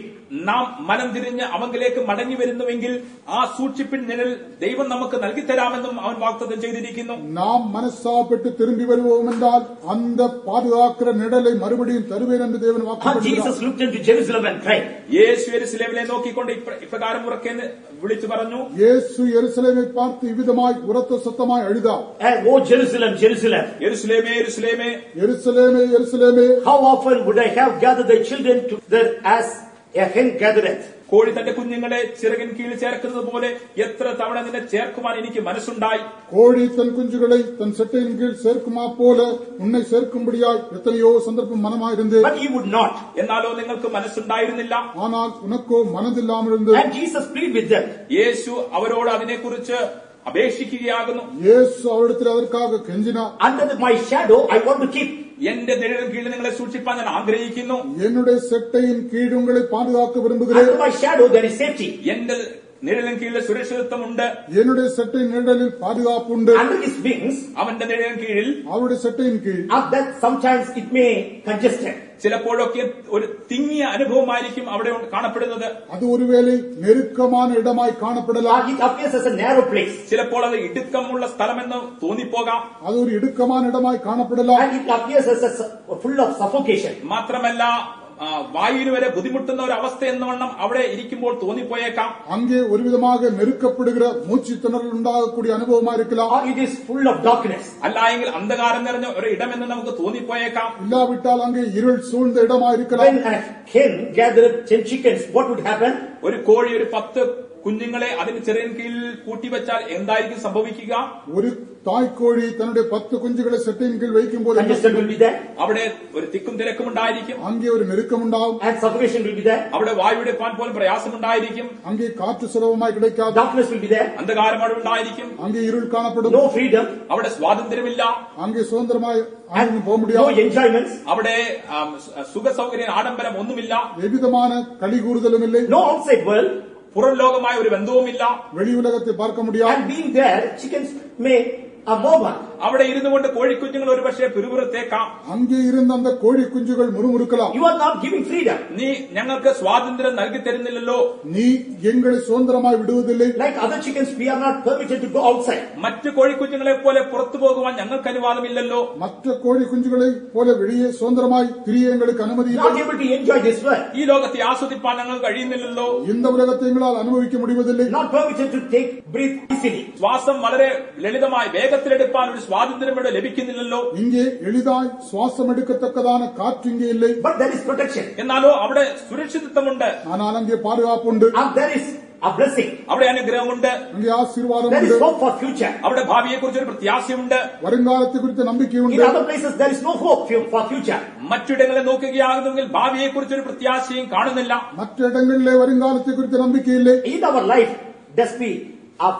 നാം മനം തിരിഞ്ഞ് അവങ്കിലേക്ക് മടങ്ങി വരുന്നുവെങ്കിൽ ആ സൂക്ഷിപ്പിൻ നിഴൽ ദൈവം നമുക്ക് നൽകിത്തരാമെന്നും അവൻ വാഗ്ദത്തം ചെയ്തിരിക്കുന്നു. நாம் மனசாப்பட்டு திரும்பி வருவோம் என்றால் அந்த பாதுகாக்கிற நிழலை மறுபடியும் தருவேன் என்று தேவன் வாக்கு Jesus looked into Jerusalem and cried. യേശു യെരൂശലേമിനെ നോക്കിക്കൊണ്ട് ഇപ്രകാരം ഉറക്കെ വിളിച്ചു പറഞ്ഞു, இயேசு எருசலேமை பார்த்து இவ்விதமாய் உரத்த சத்தமாய் அழுதார். Oh Jerusalem, Jerusalem, യെരൂശലേമേ യെരൂശലേമേ, எருசலேமே எருசலேமே, how often would I have gathered thy children together as a hen gathereth? കോഴി തന്റെ കുഞ്ഞുങ്ങളെ ചിറകിൻ കീഴിൽ ചേർക്കുന്നത് പോലെ എത്ര തവണ നിന്നെ ചേർക്കുവാൻ എനിക്ക് മനസ്സുണ്ടായി. கோழி தன் குஞ்சுகளை தன் செட்டையின் கீழ் சேர்க்குமா போல உன்னை சேர்க்கும்படியாய் எத்தனையோ சந்தர்ப்பம் மனமாயிருந்து. But he would not. എന്നാലോ നിങ്ങൾക്ക് മനസ്സുണ്ടായിരുന്നില്ല. ஆனால் உனக்கோ மனதில்லாமல் இருந்தது. And Jesus pleaded with them. യേശു അവരോട് അതിനെക്കുറിച്ച് അപേക്ഷിക്കുകയാകുന്നു. இயேசு அவரிடத்தில் அதற்காக கெஞ்சினார். Under my shadow I want to keep. എന്റെ നിഴലിൻ കീഴിൽ നിങ്ങളെ സൂക്ഷിപ്പാൻ ഞാൻ ആഗ്രഹിക്കുന്നു. என்னுடைய செட்டையின் கீழ் உங்களை பாதுகாக்க விரும்புகிறேன். Under my shadow there is safety. എന്റെ നിഴലിൻ കീഴിൽ സുരക്ഷിതത്വമുണ്ട്. என்னுடைய செட்டையின் நிழலில் பாதுகாப்பு உண்டு. Under his wings, അവന്റെ നിഴലിൻ കീഴിൽ அவருடைய செட்டையின் கீழ் that sometimes it may congested. ചിലപ്പോഴൊക്കെ ഒരു തിങ്ങിയ അനുഭവമായിരിക്കും അവിടെ കാണപ്പെടുന്നത്. அது ஒருவேளை நெருக்கமான இடமாய் காணப்படலாம். It appears as a narrow place. ചിലപ്പോൾ അത് ഇടുക്കമുള്ള സ്ഥലമെന്ന് തോന്നിപ്പോകാം. அது ஒரு இடுக்கமான இடமாய் காணப்படலாம். And it appears as full of suffocation. മാത്രമല്ല വായുവിന് വരെ ബുദ്ധിമുട്ടുന്ന ഒരു അവസ്ഥ എന്നവണ്ണം അവിടെ ഇരിക്കുമ്പോൾ തോന്നിപ്പോയേക്കാം. அங்கே ஒருவிதமாக நெருக்கப்படுகிற மூச்சு திணறல் உண்டாகக்கூடிய அனுபவமா இருக்கலாம். Or it is full of darkness. അല്ലായെങ്കിൽ അന്ധകാരം നിറഞ്ഞ ഒരു ഇടമെന്ന് നമുക്ക് തോന്നിപ്പോയേക്കാം. இல்லாவிட்டால் அங்கே இருள் சூழ்ந்த இடமா இருக்கலாம். When a hen gathered 10 chickens, what would happen? ഒരു കോഴി ഒരു 10 കുഞ്ഞുങ്ങളെ അതിന് ചെറിയ കീഴിൽ കൂട്ടിവെച്ചാൽ എന്തായിരിക്കും സംഭവിക്കുക? ഒരു തായ്ക്കോഴി തന്റെ 10 കുഞ്ഞുങ്ങളെ സെട്ടിൻ കീഴിൽ വയ്ക്കുമ്പോൾ Congestion will be there. അവിടെ ഒരു തിക്കും തിരക്കും ഉണ്ടായിരിക്കും. அங்கே ஒரு நெருக்கமுண்டாகும். And suffocation will be there. അവിടെ വായുവെടുപ്പാൻ പോലും പ്രയാസമുണ്ടായിരിക്കും. அங்கே காற்று சுலபமாய் கிடைக்காது. Darkness will be there. അന്ധകാരം അവിടെ ഉണ്ടായിരിക്കും. அங்கே இருள் காணப்படும். No freedom. അവിടെ സ്വാതന്ത്ര്യമില്ല. அங்கே சுதந்திரமாய் ஆடும் போக No முடியாது. enjoyments. അവിടെ സുഖ സൗകര്യം ആഡംബരം ഒന്നുമില്ല. எவ்விதமான களி கூறுதலும் இல்லை. No outside world. പുറം ലോകമായ ഒരു ബന്ധവുമില്ല. வெளி உலகத்தை பார்க்க முடியாது. And being there, chickens may murmur. അവിടെ ഇരുന്നു കൊണ്ട് കോഴിക്കുഞ്ഞുങ്ങൾ ഒരുപക്ഷെ പിറുപിറുത്തേക്കാം. அங்கே இருந்த அந்த கோழி குஞ்சுகள் முறுமுறுக்கலாம். You are not giving freedom. നീ ഞങ്ങൾക്ക് സ്വാതന്ത്ര്യം നൽകി തരുന്നില്ലല്ലോ. நீ எங்களை சுதந்திரமாய் விடுவதில்லை. Like other chickens, we are not permitted to go outside. മറ്റു കോഴിക്കുഞ്ഞുങ്ങളെ പോലെ പുറത്തു പോകുവാൻ ഞങ്ങൾക്ക് അനുവാദമില്ലല്ലോ. மற்ற கோழி குஞ்சுகளை போல வெளியே சுதந்திரமாய் திரிய எங்களுக்கு அனுமதி இல்லை. Not able to enjoy this world. ഈ ലോകത്തെ ആസ്വദിപ്പാൻ ഞങ്ങൾ കഴിയുന്നില്ലല്ലോ. இந்த உலகத்தை எங்களால் அனுபவிக்க முடிவதில்லை. Not permitted to take breath easily. ശ്വാസം വളരെ ലളിതമായി വേഗത്തിലെടുപ്പാൻ ഒരു സ്വാതന്ത്ര്യം ഇവിടെ ലഭിക്കുന്നില്ലല്ലോ. இங்கே எளிதாய் சுவாசம் எடுக்கத்தக்கதான காற்று இங்கே இல்லை. But there is protection. എന്നാലോ അവിടെ സുരക്ഷിതത്വമുണ്ട്. ஆனால் அங்கே பாதுகாப்புண்டு. And there is a blessing. അവിടെ അനുഗ്രഹമുണ്ട്. அங்கே ஆசீர்வாதம் There உண்டு. is hope for future. അവിടെ ഭാവിയെ കുറിച്ചൊരു പ്രത്യാശയുണ്ട്. வருங்காலத்தை குறித்த In நம்பிக்கையுண்டு. other places, there is no hope for future. മറ്റിടങ്ങളെ നോക്കുകയാകുന്നെങ്കിൽ ഭാവിയെ കുറിച്ചൊരു പ്രത്യാശയും കാണുന്നില്ല. மற்ற இடங்களிலே வருங்காலத்தை குறித்த நம்பிக்கை இல்லை. In our life, does we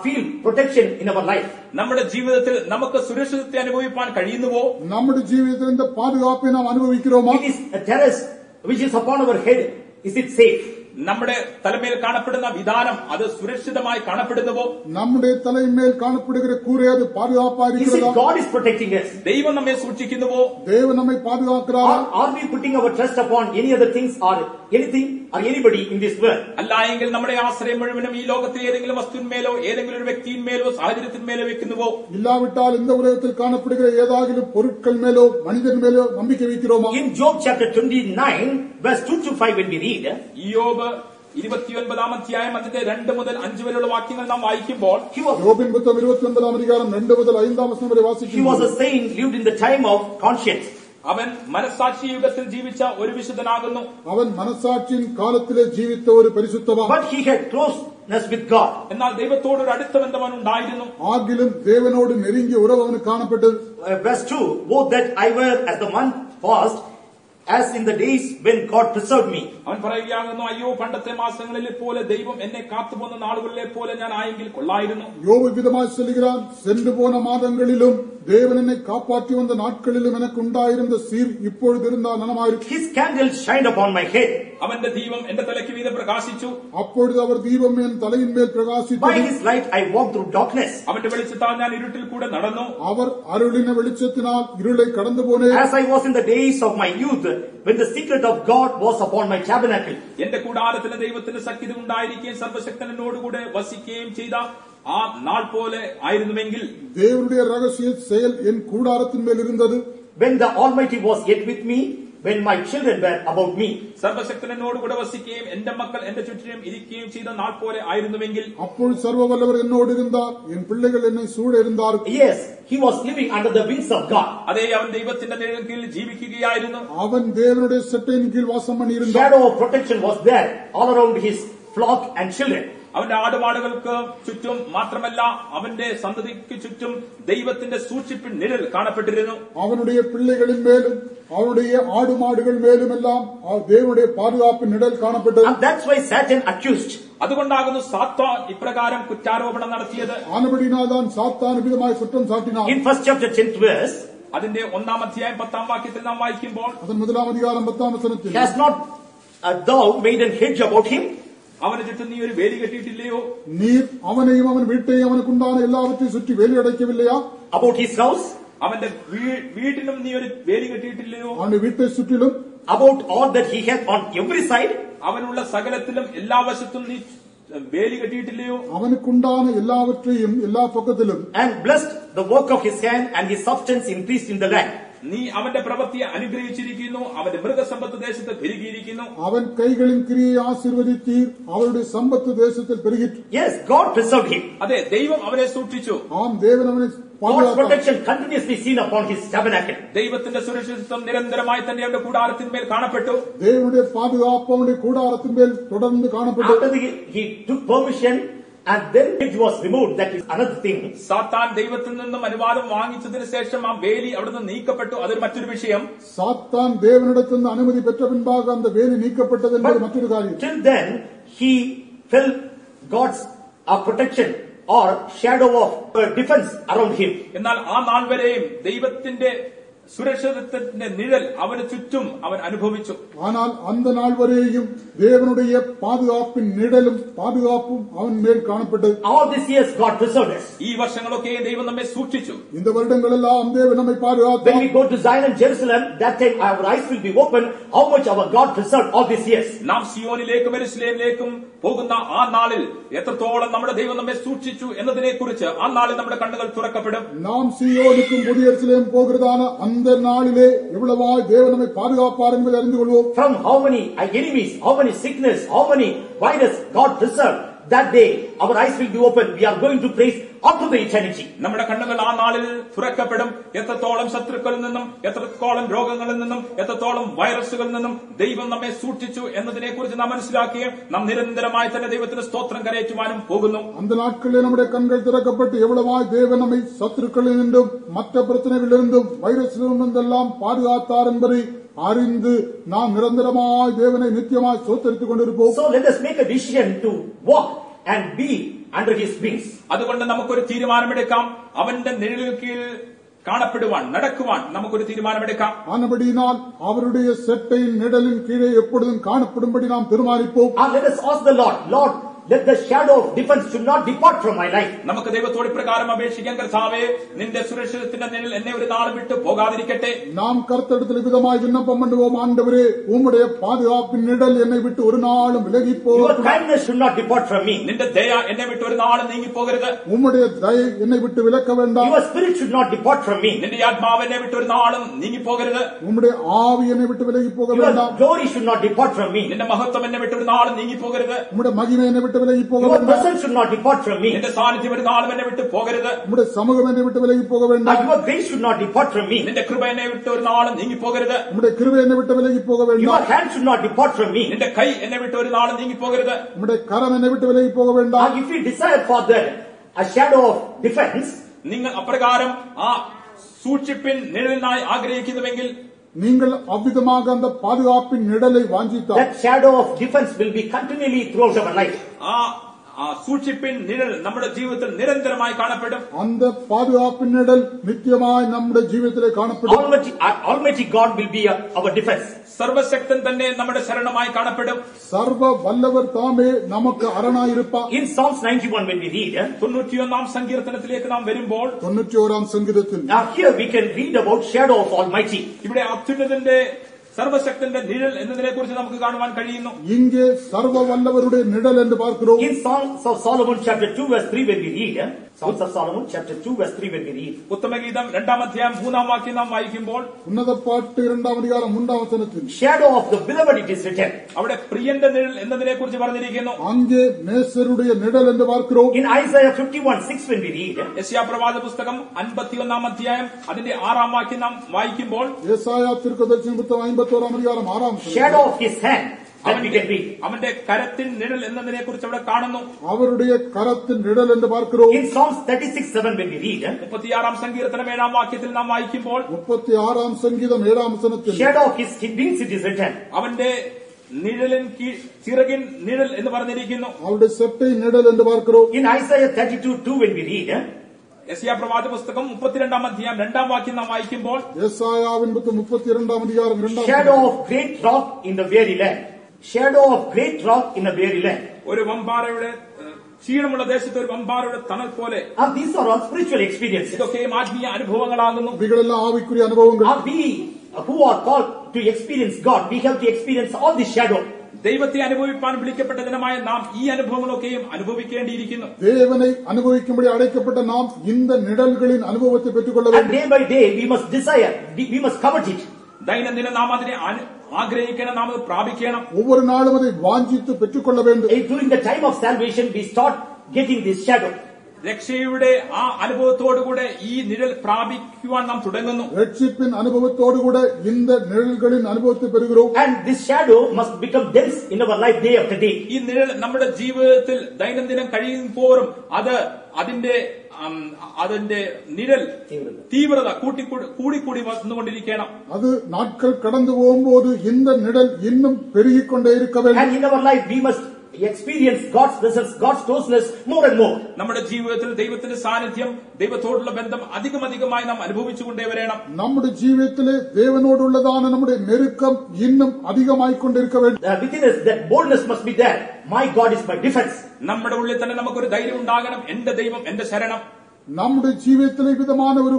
feel protection in our life? നമ്മുടെ ജീവിതത്തിൽ നമുക്ക് സുരക്ഷിതത്വം അനുഭവിപ്പാൻ കഴിയുന്നുവോ? நம்முடைய ஜீவிதத்தில் இந்த பாதுகாப்பை நாம் அனுபவிக்கிறோமா? It is a terrace which is upon our head. Is it safe? നമ്മുടെ തലമേൽ കാണപ്പെടുന്ന വിധാനം അത് സുരക്ഷിതമായി കാണപ്പെടുന്നുവോ? நம்முடைய தலைமேல் காணப்படுகிற கூரை அது பாதுகாப்பா Is it இருக்கிறதா? God is protecting us? ദൈവം നമ്മെ സൂക്ഷിക്കുന്നുവോ? தேவன் நம்மை பாதுகாக்கிறாரா? Or are we putting our trust upon any other things or anything or anybody in this world? അല്ല എങ്കിൽ നമ്മുടെ ആശ്രയം മുഴുവനും ഈ ലോകത്തെ ഏതെങ്കിലും വസ്തുവിന്മേലോ ഏതെങ്കിലും ഒരു വ്യക്തിയിന്മേലോ സാഹചര്യത്തിന്മേലോ വെക്കുന്നുവോ? இல்லாவிட்டால் இந்த உலகத்தில் காணப்படுகிற ஏதாகிலும் பொருட்கள் மேலோ மனிதன் மேலோ நம்பிக்கை வைக்கிறோமா? In Job chapter 29, verse 2 to 5, when we read, യോബ് 29 അധ്യായം അതിന്റെ 2 മുതൽ 5 വരെയുള്ള വാക്യങ്ങൾ നാം വായിക്കുമ്പോൾ யோபின் புத்தகம் 29 அதிகாரம் 2 முதல் 5 வசனம் வரை he was வாசிக்கிறோம். a saint lived in the time of conscience. അവൻ മനസ്സാക്ഷി യുഗത്തിൽ ജീവിച്ച ഒരു വിശുദ്ധനാകുന്നു. அவன் மனசாட்சியின் காலத்திலே ஜீவித்த ஒரு பரிசுத்தவான். But he had closeness with God. എന്നാൽ ദൈവത്തോടൊരു അടുത്ത ബന്ധം അവൻ ഉണ്ടായിരുന്നു. ஆகிலும் தேவனோடு நெருங்கிய உறவு அவனுக்கு காணப்பட்டது. Verse 2, woe that I were as the month past, as in the days when God preserved me. അവൻ പറയുകയാകുന്നു, അയ്യോ പണ്ടത്തെ മാസങ്ങളിലെ പോലെ ദൈവം എന്നെ കാത്തുപോന്ന നാളുകളിലെ പോലെ ഞാൻ ആയെങ്കിൽ കൊള്ളായിരുന്നു. யோபு விதமாய் சொல்கிறான், சென்று போன மாதங்களிலும் தேவன் என்னை காப்பாற்றி வந்த நாட்களிலும் எனக்கு உண்டாயிருந்த சீர் இப்பொழுது இருந்தால் நலமாயிருக்கும். His candle shined upon my head. അവന്റെ ദീപം എന്റെ തലയ്ക്ക് വീതം പ്രകാശിച്ചു. அப்பொழுது அவர் தீபம் என் தலையின் மேல் By பிரகாசித்தது. his light I walked through darkness. അവന്റെ വെളിച്ചത്താൽ ഞാൻ ഇരുട്ടിൽ കൂടെ നടന്നു. அவர் அருளின வெளிச்சத்தினால் இருளை கடந்து போனேன். As I was in the days of my youth, when the secret of God was upon my tabernacle. എന്റെ കൂടാരത്തിന് ദൈവത്തിന്റെ സഖ്യത ഉണ്ടായിരിക്കുകയും സർവശക്തൻ എന്നോടുകൂടെ വസിക്കുകയും ചെയ്ത ആ നാൾ പോലെ ആയിരുന്നുവെങ്കിൽ தேவனுடைய ரகசிய செயல் என் கூடாரத்தின் மேல் இருந்தது. When the Almighty was yet with me, when my children were about me. സർവശക്തൻ എന്നോടുകൂടെ വസിക്കുകയും എന്റെ മക്കൾ എന്റെ ചുറ്റിനും ഇരിക്കുകയും ചെയ്ത നാൾ പോലെ ആയിരുന്നുവെങ്കിൽ அப்பொழுது சர்வவல்லவர் என்னோடு இருந்தார், என் பிள்ளைகள் என்னை சூழ இருந்தார். Yes, he was living under the wings of God. അതേ അവൻ ദൈവത്തിന്റെ നിഴലിൻ കീഴിൽ ജീവിക്കുകയായിരുന്നു. அவன் தேவனுடைய செட்டையின் கீழ் வாசம் பண்ணியிருந்தான். Shadow of protection was there all around his flock and children. അവന്റെ ആടുമാടുകൾക്ക് ചുറ്റും മാത്രമല്ല അവന്റെ സന്തതിക്ക് ചുറ്റും ദൈവത്തിന്റെ സൂക്ഷിപ്പിൻ നിഴൽ കാണപ്പെട്ടിരുന്നു. அவனுடைய பிள்ளைகளின் மேலும் அவனுடைய ஆடு மாடுகள் மேலும் எல்லாம் தேவனுடைய பாதுகாப்பு நிழல் காணப்பட்டது. And that's why Satan accused. അതുകൊണ്ടാകുന്നു സാത്താൻ ഇപ്രകാരം കുറ്റാരോപണം നടത്തിയത്. ஆனபடினால் தான் சாத்தான் விதமாய் குற்றம் சாட்டினான். In 1 chapter 10th verse, അതിന്റെ 1 അധ്യായം 10 വാക്യത്തിൽ നാം വായിക്കുമ്പോൾ அதன் 1 அதிகாரம் 10 வசனத்தில், has not thou made an hedge about him? അവന് ചുറ്റും നീ ഒരു വേലി കെട്ടിയിട്ടില്ലയോ? நீர் அவனையும் அவன் வீட்டையும் அவனுக்குண்டான எல்லாவற்றையும் சுற்றி வேலி அடைக்கவில்லையா? About his house? അവന്റെ വീട്ടിനും നീ ഒരു വേലി കെട്ടിയിട്ടില്ലയോ? அவனுடைய வீட்டை சுற்றிலும், About all that he hath on every side? അവനുള്ള സകലത്തിലും എല്ലാ വശത്തും നീ വേലി കെട്ടിയിട്ടില്ലയോ? அவனுக்குண்டான எல்லாவற்றையும் எல்லா பக்கத்திலும், And blessed the work of his hand, and his substance increased in the land. നീ അവന്റെ പ്രവൃത്തിയെ അനുഗ്രഹിച്ചിരിക്കുന്നു, അവന്റെ മൃഗസമ്പത്ത് ദേശത്ത് പെരുകിയിരിക്കുന്നു. അവൻ കൈകളിൻ ക്രിയയെ ആശീർവദിത്തീർ, അവരുടെ സമ്പത്ത് ദേശത്തിൽ പെരുകിട്ടു. Yes, God preserved him. അതെ, ദൈവം അവനെ സൂക്ഷിച്ചു. ദേവൻ അവനെ God's protection continuously seen upon his tabernacle. ദൈവത്തിന്റെ സുരക്ഷിതത്വം നിരന്തരമായി തന്നെ അവന്റെ കൂടാരത്തിന്മേൽ കാണപ്പെട്ടു. ദേവനുടെ പാതുകാപ്പ് അവന്റെ കൂടാരത്തിന്മേൽ തുടർന്ന് കാണപ്പെട്ടു. After he took permission and then it was removed, that is another thing. സാത്താൻ ദൈവത്തിൽ നിന്നും അനുവാദം വാങ്ങിച്ചതിന് ശേഷം ആ വേലി അവിടുന്ന് നീക്കപ്പെട്ടു. അതൊരു മറ്റൊരു വിഷയം. സാത്താൻ ദേവനിടത്തു നിന്ന് അനുമതി പെറ്റ പിൻപാകെ അന്ത വേലി നീക്കപ്പെട്ടതിന്റെ മറ്റൊരു കാര്യം. Till then he felt God's protection or shadow of defense around him. എന്നാൽ ആ നാൾ വരെയും ദൈവത്തിന്റെ സുരക്ഷിതത്വത്തിന്റെ നിഴൽ അവന് ചുറ്റും അവൻ അനുഭവിച്ചു. ஆனால் அந்த நாள் வரையும் தேவனுடைய பாதுகாப்பின் நிழலும் பாதுகாப்பும் அவன் மேல் காணப்பட்டது. All these years God preserved us. ഈ വർഷങ്ങളൊക്കെ ദൈവം നമ്മെ സൂക്ഷിച്ചു. இந்த வருடங்களெல்லாம் தேவன் நம்மை பாதுகாத்தார். When we go to Zion and Jerusalem, that time our eyes will be open how much our God preserved all these years. നാം സിയോനിലേക്കും യെരൂശലേമിലേക്കും പോകുന്ന ആ നാളിൽ എത്രത്തോളം നമ്മുടെ ദൈവം നമ്മെ സൂക്ഷിച്ചു എന്നതിനെക്കുറിച്ച് ആ നാളിൽ നമ്മുടെ കണ്ണുകൾ തുറക്കപ്പെടും. നാം സിയോനുക്കും പുതിയ യെരൂശലേം പോകുന്നതാണ് அந்த நாளிலே எவ்வளவாய் தேவன் நம்மை பாதுகாப்பார் என்பதை அறிந்து கொள்வோம். From how many enemies, how many sickness, how many virus God preserved, that day our eyes will be open. We are going to praise up to the eternity. നമ്മുടെ കണ്ണുകൾ ആ നാളിൽ തുറക്കപ്പെടും. എത്രത്തോളം ശത്രുക്കളിൽ നിന്നും, എത്രത്തോളം രോഗങ്ങളിൽ നിന്നും, എത്രത്തോളം വൈറസുകളിൽ നിന്നും ദൈവം നമ്മെ സൂക്ഷിച്ചു എന്നതിനെക്കുറിച്ച് നാം മനസ്സിലാക്കുകയും നാം നിരന്തരമായി തന്നെ ദൈവത്തിന് സ്തോത്രം കരയറ്റുവാനും പോകുന്നു. அந்த நாட்களிலே நம்முடைய கண்கள் திறக்கப்பட்டு எவ்வளவாய் தேவன் நம்மை சத்துருக்களில் நின்றும் மற்ற பிரச்சனைகளிலிருந்தும் வைரஸிலிருந்தெல்லாம் பாதுகாத்தார் என்பதை அறிந்து நாம் நிரந்தரமாய் தேவனை நித்தியமாய் ஸ்தோத்திரித்துக் கொண்டிருப்போம். So let us make a decision to walk and be under his wings. അതുകൊണ്ട് നമുക്കൊരു തീരുമാനമെടുക്കാം. അവന്റെ നിഴലിൽ കീഴിൽ കാണപ്പെടുവാൻ, നടക്കുവാൻ നമുക്കൊരു തീരുമാനമെടുക്കാം. ஆனபடியினால் அவருடைய செட்டையின் நிழலின் கீழே எப்பொழுதும் காணப்படும்படி நாம் தீர்மானிப்போம். Let us ask the Lord, Lord, let the shadow of defense should not depart from my life. നമുക്ക് ദൈവത്തോട് പ്രകാരം അപേക്ഷിക്കാൻ, കർത്താവേ, നിന്റെ സുരക്ഷിതത്തിന്റെ നിഴൽ എന്നെ ഒരു നാളും വിട്ട് പോകാതിരിക്കട്ടെ. நாம் கர்த்தரிடத்தில் விதமாய் விண்ணப்பம் பண்ணுவோம். ஆண்டவரே, உம்முடைய பாதுகாப்பின் நிழல் என்னை விட்டு ஒரு நாளும் விலகி Your போகட்டும். kindness should not depart from me. നിന്റെ ദയ എന്നെ വിട്ട് ഒരു നാളും നീങ്ങി പോകരുത്. உம்முடைய தயை என்னை விட்டு விலக்க வேண்டாம். Your spirit should not depart from me. നിന്റെ ആത്മാവ് എന്നെ വിട്ട് ഒരു നാളും നീങ്ങി പോകരുത്. உம்முடைய ஆவி என்னை விட்டு விலகி போக Your வேண்டாம். glory should not depart from me. നിന്റെ മഹത്വം എന്നെ വിട്ട് ഒരു നാളും നീങ്ങി പോകരുത്. உம்முடைய மகிமை என்னை விட்டு விலகி போக Your வேண்டாம். presence should not depart from me. നിന്റെ സാന്നിധ്യം ഒരു നാളും എന്നെ വിട്ട് പോകരുത്. உம்முடைய சமூகம் என்னை விட்டு விலகி போக வேண்டாம். Your grace should not depart from me. നിന്റെ കൃപ എന്നെ വിട്ട് ഒരു നാളും നീങ്ങി പോകരുത്. உம்முடைய கிருபை என்னை விட்டு விலகி போக Your வேண்டாம். hand should not depart from me. നിന്റെ കൈ എന്നെ വിട്ട് ഒരു നാളും നീങ്ങി പോകരുത്. உம்முடைய கரம் என்னை விட்டு விலகி போக வேண்டாம். If you desire for that a shadow of defense, നിങ്ങൾ അപ്രകാരം ആ സൂക്ഷിപ്പിൻ നിഴലിനായി ആഗ്രഹിക്കുന്നുവെങ്കിൽ, நீங்கள் அவ்விதமாக அந்த பாதுகாப்பின் நிழலை வாஞ்சித்தார், that shadow of defense will be continually throughout our life. ആ സൂക്ഷിപ്പിൻ നിഴൽ നമ്മുടെ ജീവിതത്തിൽ നിരന്തരമായി കാണപ്പെടും. அந்த பாதுகாப்பின் நிழல் நித்தியமாய் நம்முடைய ஜீவிதத்திலே காணப்படும். Almighty God will be our defense. സർവശക്തൻ തന്നെ നമ്മുടെ ശരണമായി കാണപ്പെടും. சர்வ வல்லவர் தாமே நமக்கு அரணாயிருப்பார். In Psalms 91 when we read, 91 സങ്കീർത്തനത്തിലേക്ക് നാം വരുമ്പോൾ 91 സംഗീതത്തിൽ now here we can read about shadow of Almighty. ഇവിടെ അത്യുന്നതന്റെ സർവശക്തന്റെ നിഴൽ എന്നതിനെ കുറിച്ച് നമുക്ക് കാണുവാൻ കഴിയുന്നു. இங்கே சர்வ வல்லவருடைய நிழல் என்று பார்க்கிறோம். In Songs of Solomon chapter 2 verse 3 when we read, Songs of Solomon chapter 2 verse 3 when we read, ഉത്തമഗീതം 2-ാം അധ്യായം 3-ാം വാക്യം നാം വായിക്കുമ്പോൾ, ഉന്നത പാട്ട് 2-ാം അധികാരം 3-ാം വചനത്തിൽ shadow of the beloved it is written. അവിടെ പ്രിയന്റെ നിഴൽ എന്നതിനെ കുറിച്ച് പറഞ്ഞിരിക്കുന്നു. அங்கே நேசருடைய நிழல் என்று பார்க்கிறோம். In Isaiah 51:6 when we read, യെശയ്യാ പ്രവാചക പുസ്തകം 51-ാം അധ്യായം അതിന്റെ 6-ാം വാക്യം നാം വായിക്കുമ്പോൾ, യേശയ്യാ தீர்க்கதரிசன புத்தகம் 51-ാം അധികാരം 6-ാം വചനം, shadow of his hand that we can read. അവന്റെ കരത്തിൻ നിഴൽ എന്നതിനെ കുറിച്ച് അവിടെ കാണുന്നു. அவருடைய கரத்தின் நிழல் என்று பார்க்கிறோம். In Psalms 36:7 when we read, 36-ാം സങ്കീർത്തനം 7-ാം വാക്യത്തിൽ നാം വായിക്കുമ്പോൾ, 36-ാം സംഗീതം 7-ാം വചനത്തിൽ shadow of his wings it is written. അവന്റെ നിഴലിൻ ചിറകിൻ നിഴൽ എന്ന് പറഞ്ഞിരിക്കുന്നു. அவருடைய செட்டை நிழல் என்று பார்க்கிறோம். In Isaiah 32:2 when we read, യെശയ്യാ പ്രവാചക പുസ്തകം 32-ാം അധ്യായം 2-ാം വാക്യം നാം വായിക്കുമ്പോൾ, യേശയ്യാവിൻ പുസ്തകം 32-ാം അധികാരം 2-ാം shadow of great rock in the weary land. Shadow of great rock in the weary land. ഒരു വമ്പാറയുടെ ക്ഷീണമുള്ള ദേശത്ത് ഒരു വമ്പാറയുടെ തണൽ പോലെ. These are all spiritual experiences. ഇതൊക്കെയും ആത്മീയ അനുഭവങ്ങളാകുന്നു. ഇവകളെല്ലാം ആവിക്കുரிய അനുഭവങ്ങൾ. We who are called to experience God, we have to experience all this shadow. ദൈവത്തെ അനുഭവിപ്പാൻ വിളിക്കപ്പെട്ട ജനമായ നാം ഈ അനുഭവങ്ങളൊക്കെയും അനുഭവിക്കേണ്ടിയിരിക്കുന്നു. தேவனை அனுபவிக்கும்படி அழைக்கப்பட்ட நாம் இந்த நிழல்களின் அனுபவத்தை பெற்றுக்கொள்ள And வேண்டும். day by day we must desire, we must covet it. ദൈനംദിനം നാം അതിനെ ആഗ്രഹിക്കണം, നാം അത് പ്രാപിക്കണം. ஒவ்வொரு நாளும் அதை வாஞ்சித்து பெற்றுக்கொள்ள வேண்டும். During the time of salvation we start getting this shadow. രക്ഷയുടെ ആ അനുഭവത്തോടുകൂടെ ഈ നിഴൽ പ്രാപിക്കുവാൻ നാം തുടങ്ങുന്നു. ரட்சிப்பின் அனுபவத்தோடு இந்த நிழல்களின் அனுபவத்தை பெறுகிறோம். And this shadow must become dense in our life day after day. ഈ നിഴൽ നമ്മുടെ ജീവിതത്തിൽ ദൈനംദിനം കഴിയുമ്പോഴും അത് അതിന്റെ നിഴൽ തീവ്രത കൂടിക്കൂടി വന്നുകൊണ്ടിരിക്കണം. அது நாட்கள் கடந்து போகும்போது இந்த நிழல் இன்னும் பெருகிக்கொண்டே இருக்க வேண்டும். And in our life we must experience God's presence, God's closeness more and more. നമ്മുടെ ജീവിതത്തിൽ ദൈവത്തിന്റെ സാന്നിധ്യം, ദൈവത്തോടുള്ള ബന്ധം അധികമായി നാം അനുഭവിച്ചുകൊണ്ടേ വരണം. നമ്മുടെ ജീവിതത്തിലെ ദേവനോടുള്ളതാണ് നമ്മുടെ നെരുക്കം இன்னுം அதிகமாய் கொண்டிருக்க வேண்டும். Within us that boldness must be there. My God is my defense. നമ്മുടെ ഉള്ളിൽ തന്നെ നമുക്കൊരു ധൈര്യം ഉണ്ടാകണം. എന്റെ ദൈവം എന്റെ ശരണം. നമ്മുടെ ജീവിതത്തിലെ വിധமான ഒരു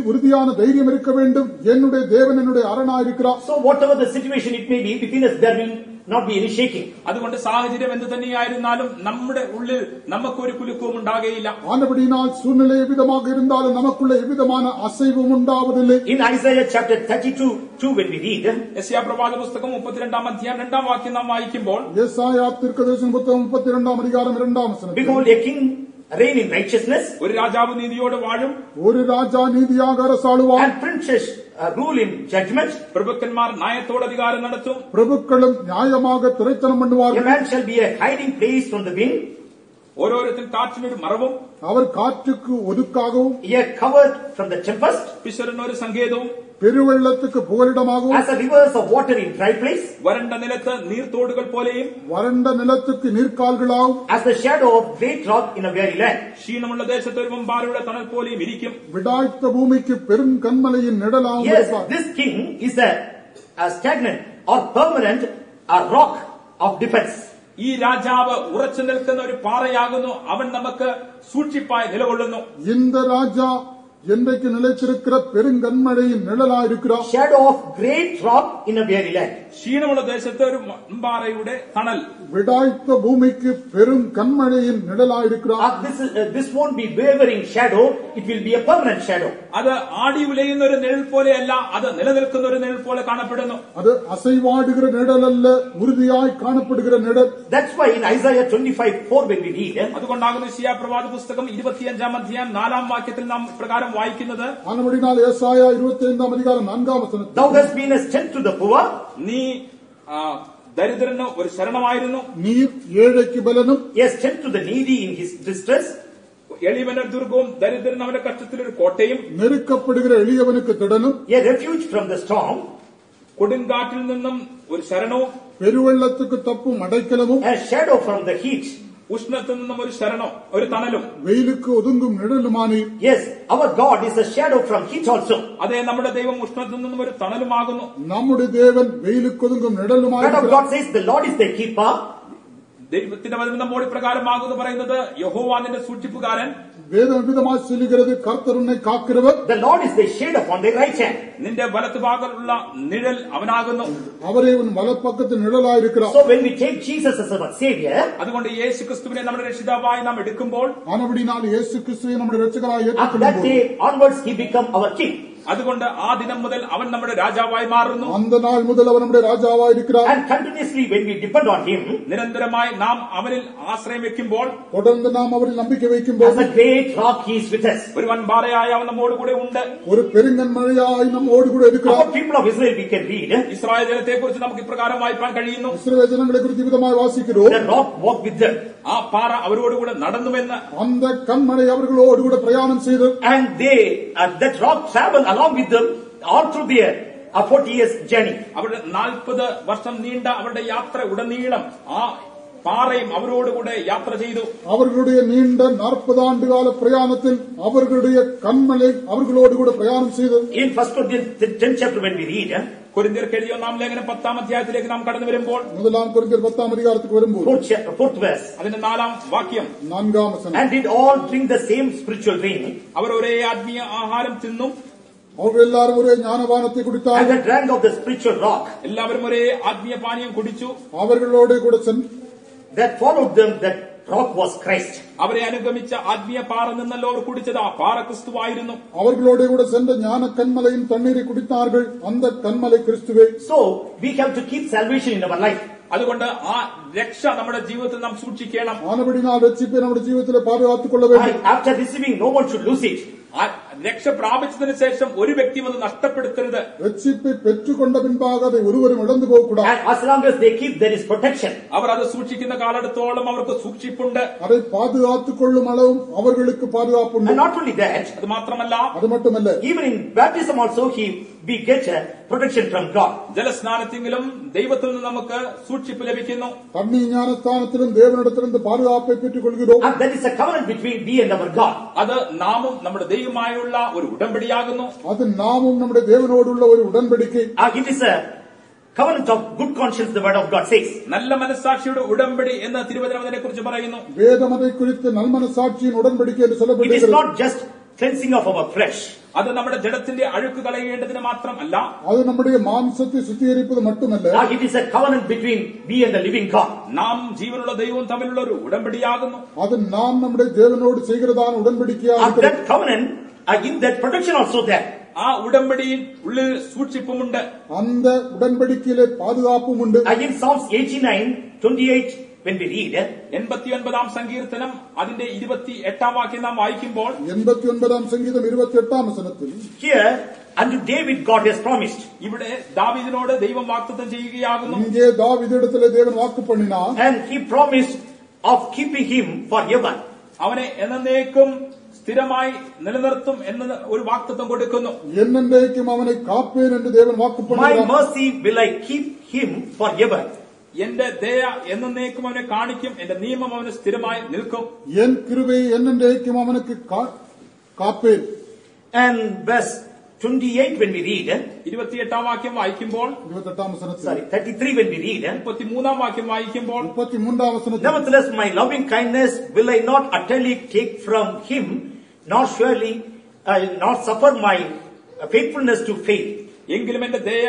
ഉறுதியான தைரியம் இருக்க வேண்டும். என்னுடைய தேவன் என்னுடைய அரணாயிருக்கிறார். So whatever the situation it may be, within us there will not be any shaking. അതുകൊണ്ട് സാഹചര്യം എന്ത് തന്നെയായിരുന്നാലും നമ്മുടെ ഉള്ളിൽ നമുക്കൊരു കുലുക്കവും ഉണ്ടാകുകയില്ല. ஆனபடியினால் சூழ்நிலை விதமாக இருந்தாலும் நமக்குள்ள எவ்விதமான அசைவும் உண்டாவதில்லை. In Isaiah chapter 32:2 when we read, യെശയ്യാ പ്രവാചക പുസ്തകം 32-ാം അധ്യായം 2-ാം വാക്യം നാം വായിക്കുമ്പോൾ, യെശയ്യാ தீர்க்கதரிசன புத்தகம் 32-ാം அதிகாரம் 2-ാം வசனம், behold a king reign in righteousness, ഒരു രാജാവ് നീതിയോടെ വാഴും, ഒരു Raja നീതിயாக அரசாளுவான், and princes rule in judgment, പ്രഭുക്കന്മാർ ന്യായത്തോടെ അധികാരം നടത്തും, பிரபுக்களும் நியாயமாக திரைத்தனம் a பண்ணுவார்கள். man shall be a hiding place from the wind, ഓരോരുത്തരും കാറ്റിനൊരു മറവും, அவர் காற்றுக்கு ஒதுக்காகவும், a cover from the tempest, പിശറിനൊരു സങ്കേതവും, பெருவெள்ளத்துக்கு புகலிடமாகவும், as the rivers of water in dry place, വരണ്ട നിലത്ത് നീർത്തോടുകൾ പോലെയും, வறண்ட நிலத்துக்கு நீர்க்கால்களாகவும், as the shadow of great rock in a weary land. ക്ഷീണമുള്ള ദേശത്ത് ഒരു വമ്പാരയുടെ തണൽ പോലെയും ഇരിക്കും. விடாய்த்த பூமிக்கு பெரும் கண்மலையின் நிழலாகவும் Yes, இருப்பார். this king is a stagnant or permanent a rock of defense. ഈ രാജാവ് ഉറച്ചു നിൽക്കുന്ന ഒരു പാറയാകുന്നു. അവൻ നമുക്ക് സൂക്ഷിപ്പായി നിലകൊള്ളുന്നു. இந்த ராஜா என்றைக்கு நிலைத்திருக்கிற பெருங்கண்மழையின் நிழலாயிருக்கிறார். Shadow of great rock in a weary land. ക്ഷീണമുള്ള ദേശത്ത് ഒരു വമ്പാറയുടെ തണൽ. விடாய்த்த பூமிக்கு பெரும் கண்மழையின் நிழலாயிருக்கிறார். This won't be wavering shadow, it will be a permanent shadow. അത് ആടി ഉലയുന്ന ഒരു നിഴൽ പോലെയല്ല, അത് നിലനിൽക്കുന്ന ഒരു നിഴൽ പോലെ കാണപ്പെടുന്നു. அது அசைவாடுகிற நிழல் அல்ல, உறுதியாய் காணப்படுகிற நிழல். That's why in Isaiah 25:4 when we read, അതുകൊണ്ടാകുന്നു യെശയ്യാ പ്രവാചക പുസ്തകം 25-ാം അധ്യായം 4-ാം വാക്യത്തിൽ നാം പ്രകാരം വായിക്കുന്നത്, ஆனபடினால் ஏசாயா 25-ாம் அதிகாரம் 4-ாம் வசனம், thou hast been a strength to the poor, നീ ദരിദ്രന് ഒരു ശരണമായിരുന്നു, நீர் ஏழைக்கு பலனும், a strength to the needy in his distress, എളിയവന് ദുർഗവും ദരിദ്രൻ അവന്റെ കഷ്ടത്തിലൊരു കോട്ടയും, நெருக்கப்படுகிற எளியவனுக்கு திடனும், a refuge from the storm, കൊടുങ്കാറ്റിൽ നിന്നും ഒരു ശരണവും, பெருவெள்ளத்துக்கு தப்பும் அடைக்கலமும், a shadow from the heat. ഉഷ്ണത്തിൽ നിന്നും ഒരു ശരണം, ഒരു തണലും. வெயிலுக்கு ஒதுங்கும் நிழலுமானீர். Yes, our God is a shadow from heat also. അതേ, നമ്മുടെ ദൈവം ഉഷ്ണത്തിൽ നിന്നും ഒരു തണലുമാകുന്നു. நம்முடைய தேவன் வெயிலுக்கு ஒதுங்கும் Word of நிழலுமாயிருக்கிறார். God says the Lord is the keeper. ദൈവത്തിന്റെ വചനം നമ്മോട് ഇപ്രകാരമാകുന്നു പറയുന്നത്, യഹോവ നിന്റെ സൂക്ഷിപ്പുകാരൻ, வேதம் விதமாய் சொல்லுகிறது, கர்த்தர் உன்னை காக்கிறவர், The Lord is the shade upon the right hand. നിന്റെ വലത്തുഭാഗത്തുള്ള നിഴൽ അവനാകുന്നു. அவரே உன் வலப்பக்கத்து நிழலாயிருக்கிறார். So when we take Jesus as our Savior, അതുകൊണ്ട് യേശു ക്രിസ്തുവിനെ നമ്മുടെ രക്ഷിതാവായി നാം എടുക്കുമ്പോൾ, ஆனபடினால் இயேசு கிறிஸ்துவை நம்முடைய இரட்சகராய் after that ஏற்றுக்கொள்ளும்போது, day onwards He become our King. അതുകൊണ്ട് ആ ദിനം മുതൽ അവൻ നമ്മുടെ രാജാവായി മാറുന്നു. அந்த நாள் முதல் அவர் நம்முடைய ராஜாவாயிருக்கிறார். And continuously when we depend on Him, നിരന്തരമായി നാം അവനിൽ ആശ്രയം വെക്കുമ്പോൾ, தொடர்ந்து நாம் அவரில் நம்பிக்கை வைக்கும்போது, as a great rock He is with us. ഒരു വൻപാറയായി അവൻ നമ്മോട് കൂടെ ഉണ്ട്. ஒரு பெருங்கன்மழையாய் நம்மோடு கூட இருக்கிறார். About people of Israel we can read, Israel ജനത്തെ കുറിച്ച് നമുക്ക് ഇപ്രകാരം വായിപ്പാൻ കഴിയുന്നു, இஸ்ரவேல் ஜனங்களை குறித்து விதமாய் வாசிக்கிறோம். the rock walked with them. ആ പാറ അവരോടുകൂടെ നടന്നുവെന്ന്. அந்த கண்மழை அவர்களோடு கூட பிரயாணம் செய்தது. And that rock traveled along with them all through their 40 years journey. അവരുടെ 40 വർഷം നീണ്ട അവരുടെ യാത്ര ഉടനീളം ആ പാറയും അവരോടുകൂടെ യാത്ര ചെയ്തു. அவர்களுடைய நீண்ட 40 ஆண்டு கால பிரயாணத்தில் அவர்களுடைய கண்மலை அவர்களோடு கூட பிரயாணம் செய்தது. In 1 Corinthians 10th chapter when we read, കൊരിന്ത്യർക്ക് എഴുതിയ 1-ാം ലേഖനം 10-ാം അധ്യായത്തിലേക്ക് നാം കടന്നു വരുമ്പോൾ, முதலாம் கொரிந்தியர் 10-ஆம் அதிகாரத்துக்கு வரும்போது 4th verse, അതിന്റെ 4-ാം വാക്യം, 4-ஆம் வசனம், and did all drink the same spiritual drink, അവർ ഒരേ ആത്മീയ ആഹാരം തിന്നും അവർ എല്ലാവരും ഒരേ ജ്ഞാനപാനത്തെ and കുടിத்தார்கள். they drank of the spiritual rock എല്ലാവരും ഒരേ ആത്മീയ പാനീയം കുടിച്ചു. அவர்களோடு கூட that followed them. That rock was Christ. അവരെ അനുഗമിച്ച ആത്മീയ പാറ നിന്നല്ലോ അവർ കുടിച്ചത്. ആ പാറ ക്രിസ്തുവായിരുന്നു. அவர்களோடு கூட சென்ற ஞான கண்மலையின் தண்ணீரை குடித்தார்கள். அந்த கண்மலை கிறிஸ்துவே. So we have to keep salvation in our life. അതുകൊണ്ട് ആ രക്ഷ നമ്മുടെ ജീവിതത്തിൽ നാം സൂക്ഷിക്കണം. ஆனபடினால் ரட்சிப்பை நம்முடைய ஜீவிதத்திலே பாதுகாத்துக் கொள்ள வேண்டும். After receiving, no one should lose it. രക്ഷ പ്രാപിച്ചതിന് ശേഷം ഒരു വ്യക്തിയും അത് നഷ്ടപ്പെടുത്തരുത്. ரட்சிப்பை பெற்றுக்கொண்ட பின்பாக அதை ஒருவரும் இழந்து போகக்கூடாது. And as long as they keep, there is protection. അവർ അത് സൂക്ഷിക്കുന്ന കാലത്തോളം അവർക്ക് സൂക്ഷിപ്പുണ്ട്. அதை பாதுகாத்துக் கொள்ளும் அளவும் அவர்களுக்கு பாதுகாப்புண்டு. And not only that, അത് മാത്രമല്ല, அது மட்டுமல்ல, even in baptism also we get a protection from God. ജലസ്നാനത്തിലും ദൈവത്തിൽ നിന്ന് നമുക്ക് സൂക്ഷിപ്പ് ലഭിക്കുന്നു. தண்ணி ஞானஸ்தானத்திலும் தேவனிடத்திலிருந்து பாதுகாப்பை பெற்றுக் கொள்கிறோம். And that is a covenant between we and our God. അത് നാമും നമ്മുടെ ദൈവമായുള്ള ഒരു ഉടമ്പടിയാകുന്നു. அது நாமும் நம்முடைய தேவனோடுள்ள ஒரு உடன்படிக்கை. It is a covenant of good conscience, the word of God says. നല്ല മനസ്സാക്ഷിയുടെ ഉടമ്പടി എന്ന് തിരുവചനം അതിനെക്കുറിച്ച് പറയുന്നു. வேதம் அதை குறித்து நல்மனசாட்சியின் உடன்படிக்கை என்று It is சொல்லப்பட்டிருக்கிறது. not just cleansing of our flesh. അത് നമ്മുടെ ജഡത്തിന്റെ അഴുക്ക് കളയേണ്ടതിന് മാത്രമല്ല, அது நம்முடைய மாംசத்தை சுத்திகரிப்பது மட்டுமல்ல, It is a covenant between we and the living God. നാം ജീവനുള്ള ദൈവവും തമ്മിലുള്ള ഒരു ഉടമ്പടിയാകുന്നു. அது நாம் நம்முடைய தேவனோடு செய்கிறதான உடன்படிக்கையாக And இருக்கிறது. that covenant, in that protection also there. ആ ഉടമ്പടിയിൽ ഉള്ളിൽ സൂക്ഷിപ്പുമുണ്ട്. அந்த உடன்படிக்கையிலே பாதுகாப்பும் உண்டு. In Psalms 89:28, when we read, 89 സങ്കീർത്തനം അതിന്റെ 28 വാക്യം നാം വായിക്കുമ്പോൾ, 89 சங்கீதம் 28 வசனத்தில், here unto David God has promised. ഇവിടെ ദാവീദിനോട് ദൈവം വാഗ്ദത്തം ചെയ്യുകയാകുന്നു. இங்கே தாவீதிடத்திலே தேவன் வாக்கு பண்ணினார். And he promised of keeping him forever. അവനെ എന്നേക്കും സ്ഥിരമായി നിലനിർത്തും എന്ന് ഒരു വാഗ്ദത്തം കൊടുക്കുന്നു. என்னென்றைக்கும் அவனை காப்பேன் என்று தேவன் வாக்கு My பண்ணினார். mercy will I keep him forever. എന്റെ ദയ എന്നേക്കും അവനെ കാണിക്കും, എന്റെ നിയമം അവന് സ്ഥിരമായി നിൽക്കും. என் கிருபையை என்னென்றைக்கும் அவனுக்கு காப்பேன். And verse 28 when we read, 28 വാക്യം വായിക്കുമ്പോൾ, 28 வசனத்தில், 33 when we read, 33 വാക്യം വായിക്കുമ്പോൾ, 33 வசனத்தில், nevertheless my loving kindness will I not utterly take from him, nor surely not suffer my faithfulness to fail. എങ്കിലും എന്റെ ദയ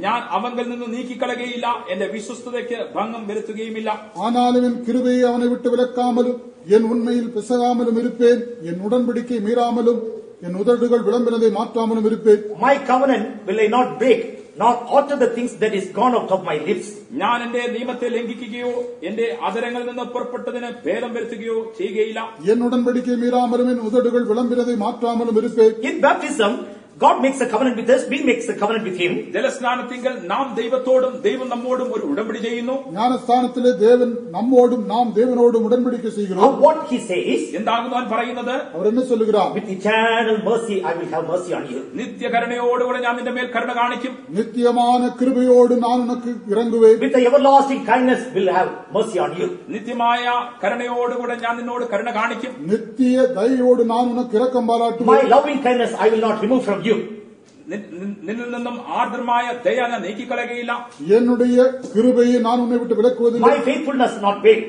ഞാൻ അവങ്കിൽ നിന്ന് നീക്കിക്കളയുകയില്ല, എന്റെ വിശ്വസ്തതയ്ക്ക് ഭംഗം വരുത്തുകയുമില്ല. ஆனாலும் என் கிருபையை அவனை விட்டு விலக்காமலும் என் உண்மையில் பிசகாமலும் இருப்பேன். என் உடன்படிக்கை மீறாமலும் என் உதடுகள் விளம்பினதை மாற்றாமலும் இருப்பேன். My covenant will I not break, nor alter the things that is gone out of my lips. ഞാൻ എന്റെ നിയമത്തെ ലംഘിക്കുകയോ എന്റെ അധരങ്ങളിൽ നിന്ന് പുറപ്പെട്ടതിന് ഭേദം വരുത്തുകയോ ചെയ്യുകയില്ല. என் உடன்படிக்கை மீறாமலும் என் உதடுகள் விளம்பினதை மாற்றாமலும் இருப்பேன். In baptism, God makes a covenant with us, we make a covenant with him. ജലസ്നാനത്തിങ്കൽ നാം ദൈവത്തോടും ദൈവം നമ്മോടും ഒരു ഉടമ്പടി ചെയ്യുന്നു. ஞானஸ்தானத்திலே தேவன் நம்மோடும் நாம் தேவனோடும் உடன்படிக்கை செய்கிறோம். What he says, എന്താകുന്നു അവൻ പറയുന്നത്? அவர் என்ன சொல்லுகிறார்? with eternal mercy I will have mercy on you. നിത്യകരുണയോടുകൂടെ ഞാൻ നിന്റെ മേൽ കരുണ കാണിക്കും. நித்தியமான கிருபையோடு நான் உனக்கு இறங்குவேன். With the everlasting kindness will have mercy on you. നിത്യമായ കരുണയോടുകൂടെ ഞാൻ നിന്നോട് കരുണ കാണിക്കും. நித்திய தயவோடு நான் உனக்கு இரக்கம் My பாராட்டுவேன். loving kindness I will not remove from you. നിന്നിൽ നിന്നും ആർദ്രമായ ദയ ഞാൻ നീക്കിക്കളയുകയില്ല. என்னுடைய கிருபையை நான் உன்னை விட்டு விலக்குவதில்லை. My faithfulness not fail.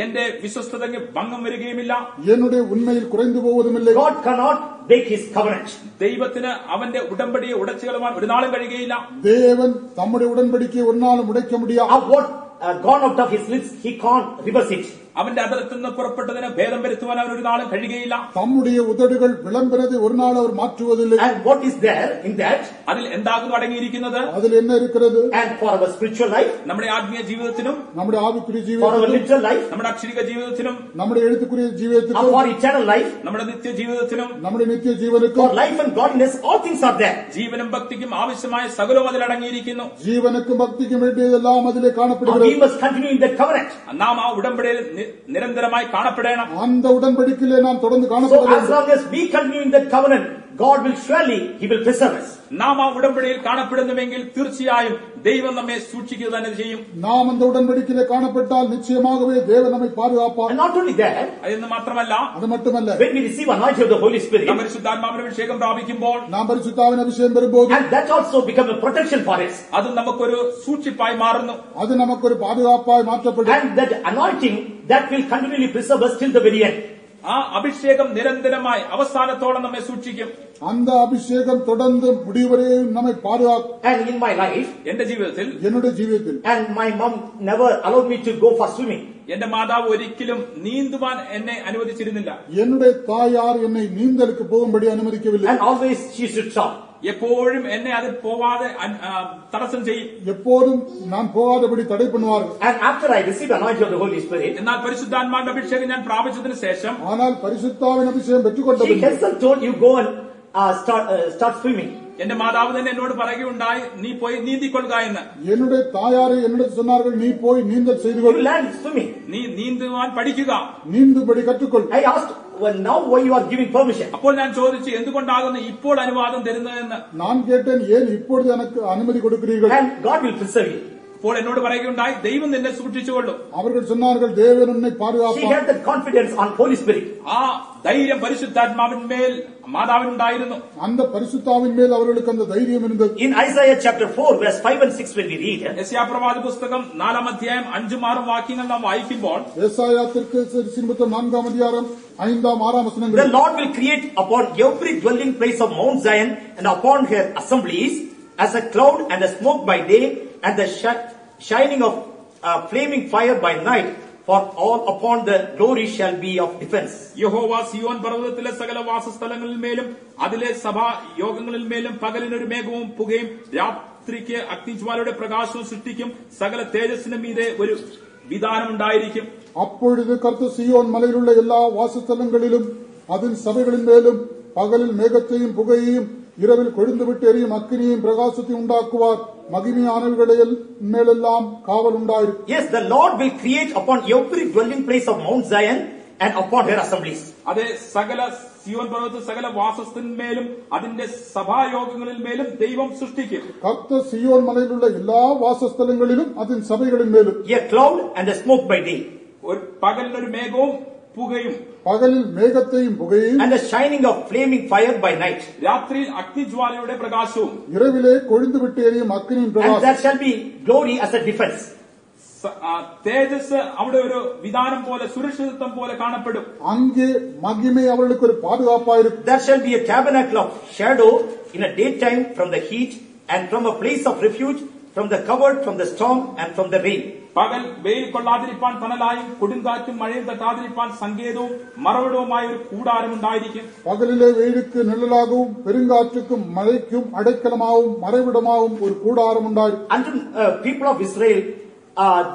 എന്റെ വിശ്വസ്തതയ്ക്ക് ഭംഗം വരികയുമില്ല. என்னுடைய உண்மையில் குறைந்து போவதுமில்லை. God cannot break his covenant. ദൈവത്തിന് അവന്റെ ഉടമ്പടിയെ ഉടച്ചു കളവാൻ ഒരു നാളും കഴിയുകയില്ല. தேவன் தம்முடைய உடன்படிக்கையை ஒரு நாளும் உடைக்க முடியாது. What gone out of his lips, he can't reverse it. അവന്റെ അതരത്തിൽ നിന്ന് പുറപ്പെട്ടതിന് ഭേദം വരുത്തുവാൻ അവൻ ഒരു നാളും കഴിയുകയില്ല. தம்முடைய உதடுகள் விளம்பினதை ஒரு நாள் அவர் மாற்றுவதில்லை. And what is there in that? അതിൽ എന്താകുന്നു അടങ്ങിയിരിക്കുന്നത്? அதில் என்ன இருக்கிறது? And for our spiritual life, നമ്മുടെ ആത്മീയ ജീവിതത്തിനും நம்முடைய ஆவிக்குரிய for our ஜீவிதத்திலும், literal life, നമ്മുടെ അക്ഷരിക ജീവിതത്തിനും நம்முடைய எழுத்துக்குரிய and ஜீவிதத்திலும், for eternal life, നമ്മുടെ നിത്യ ജീവിതത്തിനും நம்முடைய நித்திய for ஜீவனுக்கும், life and godliness, all things are there. ജീവനും ഭക്തിക്കും ആവശ്യമായ സകലവും അതിൽ അടങ്ങിയിരിക്കുന്നു. ஜீவனுக்கும் பக்திக்கும் வேண்டியதெல்லாம் அதிலே And காணப்படுகிறது. we must continue in that covenant. നാം ആ ഉടമ്പടിയിൽ നിരന്തരമായി കാണപ്പെടണം. அந்த உடன்படிக்கையிலே நாம் தொடர்ந்து So காணப்பட as வேண்டும். long as we continue in that covenant, God will surely, he will preserve us. നാം ആ ഉടമ്പടിയിൽ കാണപ്പെടുന്നുവെങ്കിൽ തീർച്ചയായും ദൈവം നമ്മെ സൂക്ഷിക്കുക തന്നെ ചെയ്യും. நாம் அந்த உடன்படிக்கையிலே காணப்பட்டால் நிச்சயமாகவே தேவன் நம்மை பாதுகாப்பார். And not only that, അതെന്ന് മാത്രമല്ല, அது மட்டுமல்ல, when we receive anointing of the Holy Spirit, നാം പരിശുദ്ധാത്മാവിന്റെ അഭിഷേകം പ്രാപിക്കുമ്പോൾ நாம் பரிசுத்தாவின் அபிஷேகம் பெறும்போது and that also become a protection for us. അത് നമുക്കൊരു സൂക്ഷിപ്പായി മാറുന്നു. அது நமக்கு ஒரு பாதுகாப்பாய் மாற்றப்படும். And that anointing, that will continually preserve us till the very end. ആ അഭിഷേകം നിരന്തരമായി അവസാനത്തോളം നമ്മെ സൂക്ഷിക്കും. அந்த அபிஷேகம் தொடர்ந்து முடிவரையும் நம்மை பாதுகாக்கும். And in my life, എന്റെ ജീവിതത്തിൽ, என்னுடைய ஜீவியத்தில், and my mom never allowed me to go for swimming. എന്റെ മാതാവ് ഒരിക്കലും നീന്തുവാൻ എന്നെ അനുവദിച്ചിരുന്നില്ല. என்னுடைய தாயார் என்னை நீந்தலுக்கு போகும்படி அனுமதிக்கவில்லை. And always she should stop. എപ്പോഴും എന്നെ അത് പോവാതെ തടസ്സം ചെയ്യും. எப்போதும் நான் போகாதபடி தடை பண்ணுவார்கள். And after I received anointing of the Holy Spirit, എന്നാൽ പരിശുദ്ധാത്മാവിന്റെ അഭിഷേകം ഞാൻ പ്രാപിച്ചതിന് ശേഷം, ஆனால் பரிசுத்தாவின் அபிஷேகம் பெற்றுக்கொண்ட she herself told you go and start swimming. എന്റെ മാതാവ് തന്നെ എന്നോട് പറയുകയുണ്ടായി, നീ പോയി നീന്തിക്കൊള്ളുക എന്ന്. என்னுடைய தாயாரை என்னிடம் சொன்னார்கள், நீ போய் நீந்தல் செய்து You கொள், learn swimming. നീ നീന്തുവാൻ പഠിക്കുക. நீந்தும்படி கற்றுக்கொள். I asked, well, now why you are giving permission? അപ്പോൾ ഞാൻ ചോദിച്ചു, എന്തുകൊണ്ടാകുന്നു ഇപ്പോൾ അനുവാദം തരുന്നതെന്ന്. நான் கேட்டேன், ஏன் இப்பொழுது எனக்கு அனுமதி கொடுக்கிறீர்கள்? And God will preserve you. അപ്പോൾ എന്നോട് പറയുകയുണ്ടായി, ദൈവം നിന്നെ സൂക്ഷിച്ചുകൊള്ളും. அவர்கள் சொன்னார்கள், தேவன் உன்னை She பாதுகாப்பார். had that confidence on Holy Spirit. ആ ധൈര്യം പരിശുദ്ധാത്മാവിന്മേൽ മാതാവിനുണ്ടായിരുന്നു. அந்த பரிசுத்தாவின் மேல் அவர்களுக்கு அந்த தைரியம் இருந்தது. In Isaiah chapter 4 verse 5 and 6 when we read, യെശയ്യാപ്രവാചക പുസ്തകം 4-ാം അധ്യായം 5-6 വാക്യങ്ങൾ നാം വായിക്കുമ്പോൾ, ஏசாயா தீர்க்கதரிசி புத்தகம் 4ஆம் அதிகாரம் 5ஆம் 6ஆம் the வசனங்கள், Lord will create upon every dwelling place of Mount Zion and upon her assemblies as a cloud and a smoke by day and the shining of flaming fire by night, for all upon the glory shall be of defense. യഹോവ സിയോൻ പർവ്വതത്തിലെ സകല വാസസ്ഥലങ്ങളിന്മേലും അതിലെ സഭാ യോഗങ്ങളിന്മേലും പകലിനൊരു മേഘവും പുകയും രാത്രിക്ക് അഗ്നിജ്വാലയുടെ പ്രകാശവും സൃഷ്ടിക്കും. സകല തേജസ്സിനും മീതെ ഒരു വിധാനമുണ്ടായിരിക്കും. அப்பொழுது கர்த்தர் சீயோன் மலையில் உள்ள எல்லா வாசஸ்தலங்களிலும் அதன் சபைகளின் மேலும் பகலில் மேகத்தையும் புகையையும் இரவில் கொழுந்துவிட்டு எரியும் அக்கினியையும் பிரகாசத்தையும் உண்டாக்குவார். மகிமையானவர்களில் மேலெல்லாம் காவல் உண்டாயிருக்கும். Yes, the Lord will create upon every dwelling place of Mount Zion and upon her assemblies. അതെ, സകല സിയോൻ പർവ്വതത്തിൽ സകല വാസസ്ഥന്മേലും അതിന്റെ സഭായോഗങ്ങളിൽ മേലും ദൈവം സൃഷ്ടിക്കും. கர்த்தர் சீயோன் மலையில் உள்ள எல்லா வாசஸ்தலங்களிலும் அதன் சபைகளின் மேலும் A cloud and a smoke by day, ഒരു പകലിനൊരു മേഘവും പുകയും, பகலில் மேகத்தையும் புகையையும் and the shining of flaming fire by night. രാത്രിയിൽ അഗ്നിജ്വാലയുടെ പ്രകാശവും, இரவிலே கொழுந்துவிட்டு எரியும் அக்கினியின் And பிரகாசம். there shall be glory as a defense. തേജസ് അവിടെ ഒരു വിധാനം പോലെ, സുരക്ഷിതത്വം പോലെ കാണപ്പെടും. அங்கே மகிமை அவர்களுக்கு ஒரு பாதுகாப்பாயிருக்கும். There shall be a tabernacle of shadow in a daytime from the heat and from a place of refuge from the covered, from the storm and from the rain. പകൽ വെയിൽ കൊള്ളാതിരിപ്പാൻ തണലായും കൊടുങ്കാറ്റും മഴയും തട്ടാതിരിപ്പാൻ സങ്കേതവും മറവിടവുമായ ഒരു കൂടാരം ഉണ്ടായിരിക്കും. பகலிலே வெயிலுக்கு நிழலாகவும் பெருங்காற்றுக்கும் மழைக்கும் அடைக்கலமாகவும் மறைவிடமாகவும் ஒரு கூடாரம் உண்டாயிருக்கும். Unto people of Israel,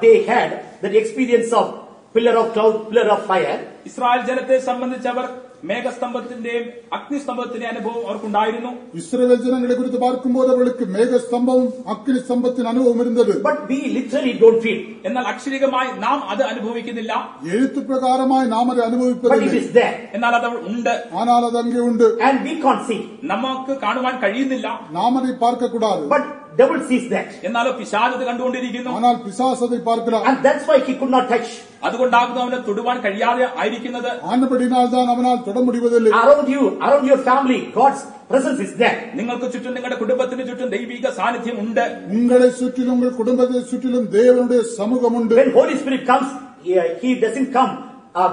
they had that experience of pillar of cloud, pillar of fire. Israel ജനത്തെ സംബന്ധിച്ചവർ മേഘസ്തംഭത്തിന്റെയും അഗ്നിസ്തംഭത്തിന്റെയും അനുഭവം അവർക്കുണ്ടായിരുന്നു. இஸ்ரவேல் ஜனங்களை குறித்து பார்க்கும்போது அவர்களுக்கு மேக ஸ்தம்பமும் அக்கினி ஸ்தம்பத்தின் அனுபவம் இருந்தது. But we literally don't feel. എന്നാൽ അക്ഷരികമായി നാം അത് അനുഭവിക്കുന്നില്ല. எழுத்து பிரகாரமாய் நாம் அதை But it அனுபவிப்பதில்லை. is there. എന്നാൽ അത് ഉണ്ട്. ஆனால் அது அங்கே உண்டு. And we can't see. നമുക്ക് കാണുവാൻ കഴിയുന്നില്ല. நாம் அதை பார்க்க கூடாது. But devil sees that. എന്നാലോ പിശാച് അത് കണ്ടുകൊണ്ടിരിക്കുന്നു. ஆனால் பிசாசு அதை பார்க்கலாம். And that's why he could not touch. അതുകൊണ്ടാകുന്നു അവനെ തൊടുവാൻ കഴിയാതെ ആയിരിക്കുന്നത്. ஆனபடினால் தான் அவனால் தொட முடிவதில்லை. Around your family, God's presence is there. നിങ്ങൾക്ക് ചുറ്റും, നിങ്ങളുടെ കുടുംബത്തിന് ചുറ്റും ദൈവിക സാന്നിധ്യം ഉണ്ട്. உங்களை சுற்றிலும் உங்கள் குடும்பத்தை சுற்றிலும் தேவனுடைய சமூகம் உண்டு. When Holy Spirit comes, he doesn't come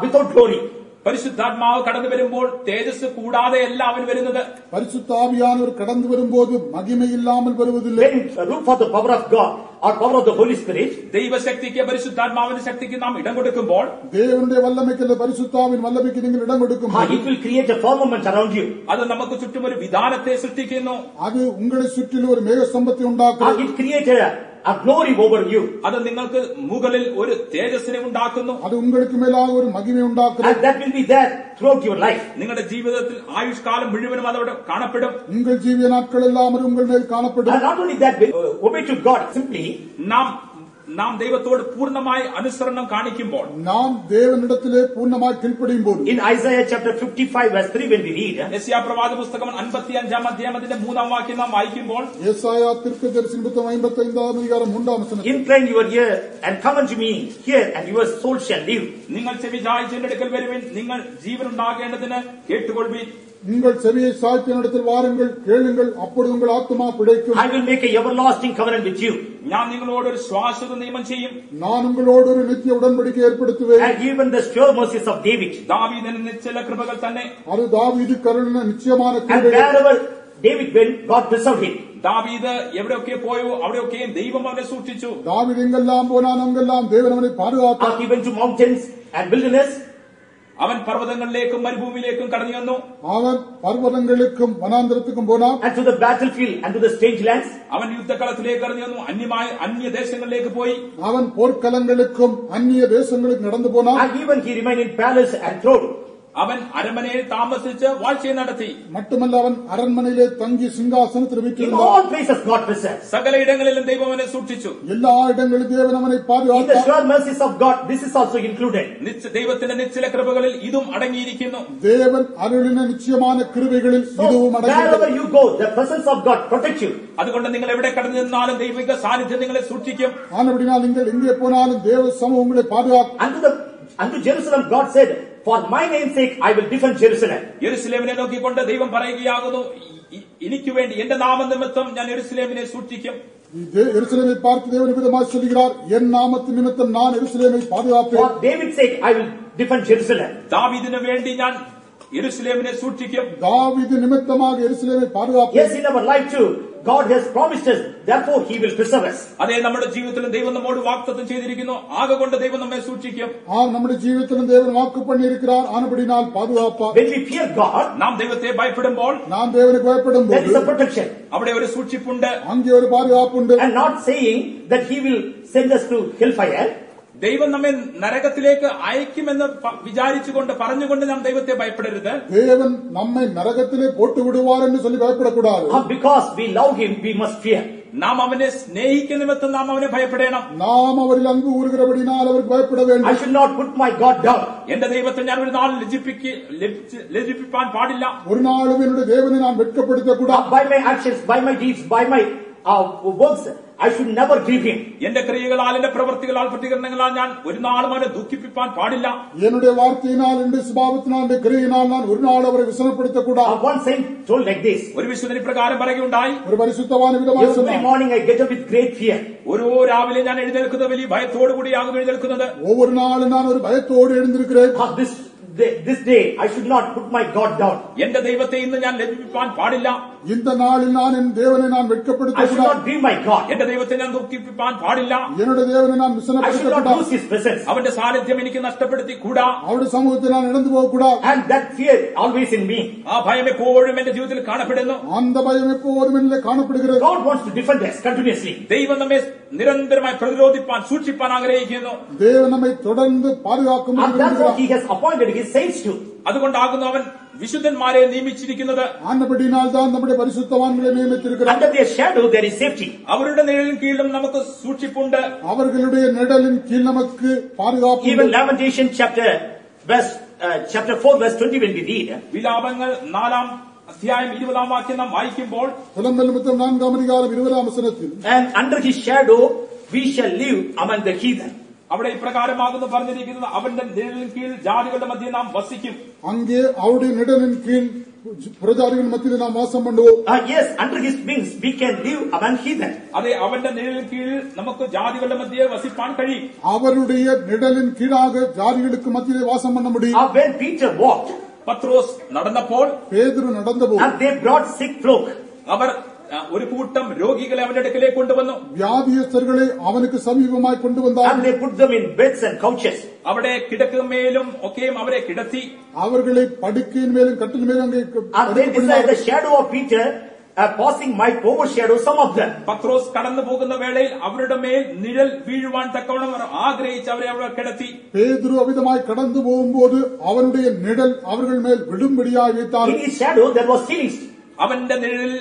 without glory. പരിശുദ്ധാത്മാവ് കടന്നു വരുമ്പോൾ തേജസ് കൂടാതെയല്ല അവൻ വരുന്നത്. பரிசுத்த ஆவியானவர் கடந்து வரும்போது மகிமை இல்லாமல் வருவதில்லை. When room for the power of God or power of the Holy Spirit, ദൈവശക്തിക്ക് പരിശുദ്ധാത്മാവിന്റെ ശക്തിക്ക് നാം ഇടം കൊടുക്കുമ്പോൾ, தேவனுடைய வல்லமைக்கு அல்ல பரிசுத்தாவின் வல்லமைக்கு நீங்கள் இடம் கொடுக்கும்போது it will create a firmament around you. അത് നമുക്ക് ചുറ്റും ഒരു വിധാനത്തെ സൃഷ്ടിക്കുന്നു. அது உங்களை சுற்றிலும் ஒரு மேக ஸ்தம்பத்தை உண்டாக்கும். It creates a glory over you. അത് നിങ്ങൾക്ക് മുകളിൽ ഒരു തേജസ്സിനെ ഉണ്ടാക്കുന്നു. அது உங்களுக்கு மேலாக ஒரு மகிமை உண்டாக்கும். And that will be there throughout your life. നിങ്ങളുടെ ജീവിതത്തിൽ ആയുഷ്കാലം മുഴുവനും അതവിടെ കാണപ്പെടും. உங்கள் ஜீவிய நாட்கள் எல்லாம் அது உங்கள் மேல் காணப்படும். And not only that, obey to God simply. നാം ദൈവത്തോട് പൂർണ്ണമായി അനുസരണം കാണിക്കുമ്പോൾ, நாம் தேவனிடத்திலே பூர்ணமாய் கீழ்ப்படியும் போது, In Isaiah chapter 55 verse 3 when we read, യെശയ്യാപ്രവാചക പുസ്തകം 55-ാം അധ്യായം അതിന്റെ 3-ാം വാക്യം നാം വായിക്കുമ്പോൾ, ஏசாயா தீர்க்கதரிசி புத்தகம் 55ஆம் அதிகாரம் 3ஆம் வசனம், Incline your ear and come unto me, hear, and your soul shall live. നിങ്ങൾ ചെവി ചായ്ച്ച് എന്റെ അടുക്കൽ വരുവിൻ, നിങ്ങൾ ജീവനുണ്ടാകേണ്ടതിന് കേട്ടുകൊള്ളുവിൻ, உங்கள் செவியை சாய்த்து என்னிடத்தில் வாருங்கள், கேளுங்கள், அப்பொழுது உங்கள் ஆத்துமா பிழைக்கும். I will make a everlasting covenant with you. ഞാൻ നിങ്ങളോട് ഒരു ശാശ്വത നിയമം ചെയ്യും. நான் உங்களோடு ஒரு நித்திய உடன்படிக்கை ஏற்படுத்துவேன். And even the sure mercies of David. ദാവീദിന് നിശ്ചല കൃപകൾ തന്നെ. அது தாவீது கருளின நிச்சயமான And கிருபை. wherever David went, God preserved him. ദാവീദ് എവിടെയൊക്കെ പോയോ അവിടെയൊക്കെയും ദൈവം അവനെ സൂക്ഷിച്ചു. தாவீது எங்கெல்லாம் போனான் அங்கெல்லாம் தேவன் அவனை பாதுகாத்தார். He went to mountains and wilderness. അവൻ പർവ്വതങ്ങളിലേക്കും മരുഭൂമിയിലേക്കും കടന്നു വന്നു. அவன் பர்வதங்களுக்கும் வனாந்திரத்துக்கும் போனான். And to the battlefield and to the strange lands. അവൻ യുദ്ധക്കളത്തിലേക്ക് കടന്നു വന്നു. അന്യദേശങ്ങളിലേക്ക് പോയി. அவன் போர்க்களங்களுக்கும் அந்நிய தேசங்களுக்கும் நடந்து போனான். And even he remained in palace and throne. അവൻ അരമനയിൽ താമസിച്ച് വാഴ്ച നടത്തി. மட்டுமல்ல, அவன் அரண்மனையிலே தங்கி சிங்காசனத்தில் In வீற்றிருந்தான். all places God preserves. സകല ഇടങ്ങളിലും ദൈവം അവനെ സൂക്ഷിച്ചു. எல்லா இடங்களிலும் தேவன் அவனை In the பாதுகாத்தார். sure mercies of God, this is also included. ദൈവത്തിന്റെ നിശ്ചല കൃപകളിൽ ഇതും അടങ്ങിയിരിക്കുന്നു. தேவன் அருளின நிச்சயமான கிருபைகளில் So இதுவும் wherever அடங்கியிருக்கிறது. you go, the presence of God protects you. അതുകൊണ്ട് നിങ്ങൾ എവിടെ കടന്നു നിന്നാലും ദൈവിക സാന്നിധ്യം നിങ്ങളെ സൂക്ഷിക്കും. ஆனபடினால் நீங்கள் எங்கே போனாலும் தேவ சமூகம் உங்களை பாதுகாக்கும். Unto Jerusalem God said, for my name's sake I will defend Jerusalem. യെരൂശലേമിനെ നോക്കിക്കൊണ്ട് ദൈവം പറയുകയാകുന്നു, എനിക്ക് വേണ്ടി എന്റെ നാമനിമിത്തം ഞാൻ യെരൂശലേമിനെ സൂക്ഷിക്കും. எருசலேமை பார்த்து தேவன் விதமாய் சொல்கிறார், என் நாமத்து நிமித்தம் நான் எருசலேமை பாதுகாப்பேன். For David's sake I will defend Jerusalem. ദാവീദിന് വേണ്ടി ഞാൻ യെരൂശലേമിനെ സൂക്ഷിക്കും. தாவீது நிமித்தமாக எருசலேமை பாதுகாப்பேன். Yes, in our life too, God has promised us, therefore He will preserve us. അതേ, നമ്മുടെ ജീവിതത്തിലും ദൈവം നമ്മോട് വാഗ്ദത്തം ചെയ്തിരിക്കുന്നു. ആകൊണ്ട് ദൈവം നമ്മെ സൂക്ഷിക്കും. நம்முடைய ஜீவித்திலும் தேவன் வாக்கு பண்ணி இருக்கிறார், ஆனபடினால் பாதுகாப்பார். When we fear God, നാം ദൈവത്തെ ഭയപ്പെടുമ്പോൾ நாம் தேவனுக்கு பயப்படும் there is போது a protection. അവിടെ ഒരു സൂക്ഷിപ്പുണ്ട്. அங்கே ஒரு பாதுகாப்புண்டு. And not saying that He will send us to hellfire. ദൈവം നമ്മെ നരകത്തിലേക്ക് അയക്കുമെന്ന് വിചാരിച്ചുകൊണ്ട് പറഞ്ഞുകൊണ്ട് നാം ദൈവത്തെ ഭയപ്പെടരുത്. தேவன் நம்மை நரகத்திலே போட்டு விடுவார் என்று சொல்லி பயப்படக்கூடாது. Because we love Him, we must fear. നാം അവനെ സ്നേഹിക്കുന്ന നിമിത്തം നാം അവനെ ഭയപ്പെടണം. நாம் அவரில் அன்பு கூறுகிறபடினால் அவருக்கு பயப்பட வேண்டும். I should not put my God down. എന്റെ ദൈവത്തെ ഞാൻ ഒരു നാൾ ലജ്ജിപ്പിക്കാൻ പാടില്ല. ஒரு நாளும் என்னுடைய தேவனை நான் வெட்கப்படுத்தக்கூடாது. By my actions, by my deeds, by my works, I should never grieve Him. എന്റെ ക്രിയകളാൽ എന്റെ പ്രവൃത്തികളാൽ പ്രതികരണങ്ങളാൽ ഞാൻ ഒരു നാളും അവനെ ദുഃഖിപ്പിക്കാൻ പാടില്ല. என்னுடைய வார்த்தையினால் என்னுடைய சுபாவத்தினால் என்னுடைய கிரியையினால் நான் ஒரு நாள் அவரை விசனப்படுத்தக்கூடாது. One saint told like this. ഒരു വിശുദ്ധൻ ഇപ്രകാരം പറയുകയുണ്ടായി, ஒரு பரிசுத்தவான் விதமாக Every சொன்னார், morning I get up with great fear. ഓരോ രാവിലെ ഞാൻ എഴുന്നേൽക്കുന്നത് വലിയ ഭയത്തോടു കൂടിയാകും എഴുന്നേൽക്കുന്നത്. ஒவ்வொரு நாளும் நான் ஒரு பயத்தோடு எழுந்திருக்கிறேன். This day I should not put my God down. എന്റെ ദൈവത്തെ ഇന്ന് ഞാൻ ലജ്ജിപ്പിക്കാൻ പാടില്ല. இந்த நாளில் நான் என் தேவனை நான் I should வெட்கப்படுத்தக்கூடாது. not grieve my God. എന്റെ ദൈവത്തെ ഞാൻ ദുഃഖിപ്പിക്കാൻ പാടില്ല. என்னுடைய தேவனை நான் I should not விசனப்படுத்தக்கூடாது. lose His presence. അവന്റെ സാന്നിധ്യം എനിക്ക് നഷ്ടപ്പെടുത്തി കൂടാ. அவருடைய சமூகத்தை நான் இழந்து போகக்கூடாது. And that fear always in me. ആ ഭയം എപ്പോഴും എന്റെ ജീവിതത്തിൽ കാണപ്പെടുന്നു. அந்த பயம் எப்போதும் என்னிலே காணப்படுகிறது. God wants to defend us continuously. ദൈവം നമ്മെ നിരന്തരമായി പ്രതിരോധിപ്പാൻ സൂക്ഷിപ്പാൻ ആഗ്രഹിക്കുന്നു. தேவன் நம்மை தொடர்ந்து பாதுகாக்கும் And therefore He has appointed His saints to. അതുകൊണ്ടാകുന്നു അവൻ വിശുദ്ധന്മാരെ നിയമിച്ചിരിക്കുന്നത്. ஆனபடினால் தான் நம்முடைய பரிசுத்தவான்களை நியமித்திருக்கிறார். Under their shadow there is safety. അവരുടെ നിഴലിൻ കീഴിലും നമുക്ക് സൂക്ഷിപ്പുണ്ട്. அவர்களுடைய நிழலின் கீழ் நமக்கு பாதுகாப்பு. Even Lamentation chapter 4 verse 20 when we read. വിലാപങ്ങൾ 4-ാം അധ്യായം 20-ാം വാക്യം നാം വായിക്കുമ്പോൾ, புலம்பல் நிமித்தம் 4ஆம் அதிகாரம் 20ஆம் வசனத்தில், And under His shadow we shall live among the heathen. അവിടെ ഇപ്രകാരമാകുന്നു പറഞ്ഞിരിക്കുന്നത്, അവന്റെ നിഴലിൻ കീഴിൽ ജാതികളുടെ മധ്യേ നാം വസിക്കും. அங்கே அவருடைய நிழலின் கீழ் பிரஜாதிகள் மத்தியில் நாம் வாசம் பண்ணுவோம். Yes, under His wings we can live among heathen. അതെ, അവന്റെ നിഴലിൻ കീഴിൽ നമുക്ക് ജാതികളുടെ മധ്യേ വസിപ്പാൻ കഴിയും. அவருடைய நிழலின் கீழாக ஜாதிகளுக்கு மத்தியிலே வாசம் பண்ண முடியும். When Peter walked, പത്രോസ് നടന്നപ്പോൾ பேதுரு நடந்தபோது and they brought sick folk. അവർ ഒരു കൂട്ടം രോഗികളെ അവന്റെ അടുക്കലേക്ക് കൊണ്ടുവന്നു. வியாதியஸ்தர்களை அவனுக்கு சமீபமாய் கொண்டு வந்தார். And they put them in beds and couches. അവിടെ കിടക്കുമേലും ഒക്കെയും അവരെ കിടത്തി. அவர்களை படுக்கையின் மேலும் கட்டில் மேலும் அங்கே And they decided the shadow of Peter passing might overshadow some of them. പത്രോസ് കടന്നു പോകുന്ന വേളയിൽ അവരുടെ മേൽ നിഴൽ വീഴുവാൻ തക്കവണ്ണം അവർ ആഗ്രഹിച്ച് അവരെ അവിടെ കിടത്തി. பேதுரு அவிதமாய் கடந்து போகும்போது அவனுடைய நிழல் அவர்கள் மேல் விடும்படியாய் வைத்தார். In his shadow there was healing. അവന്റെ നിഴലിൽ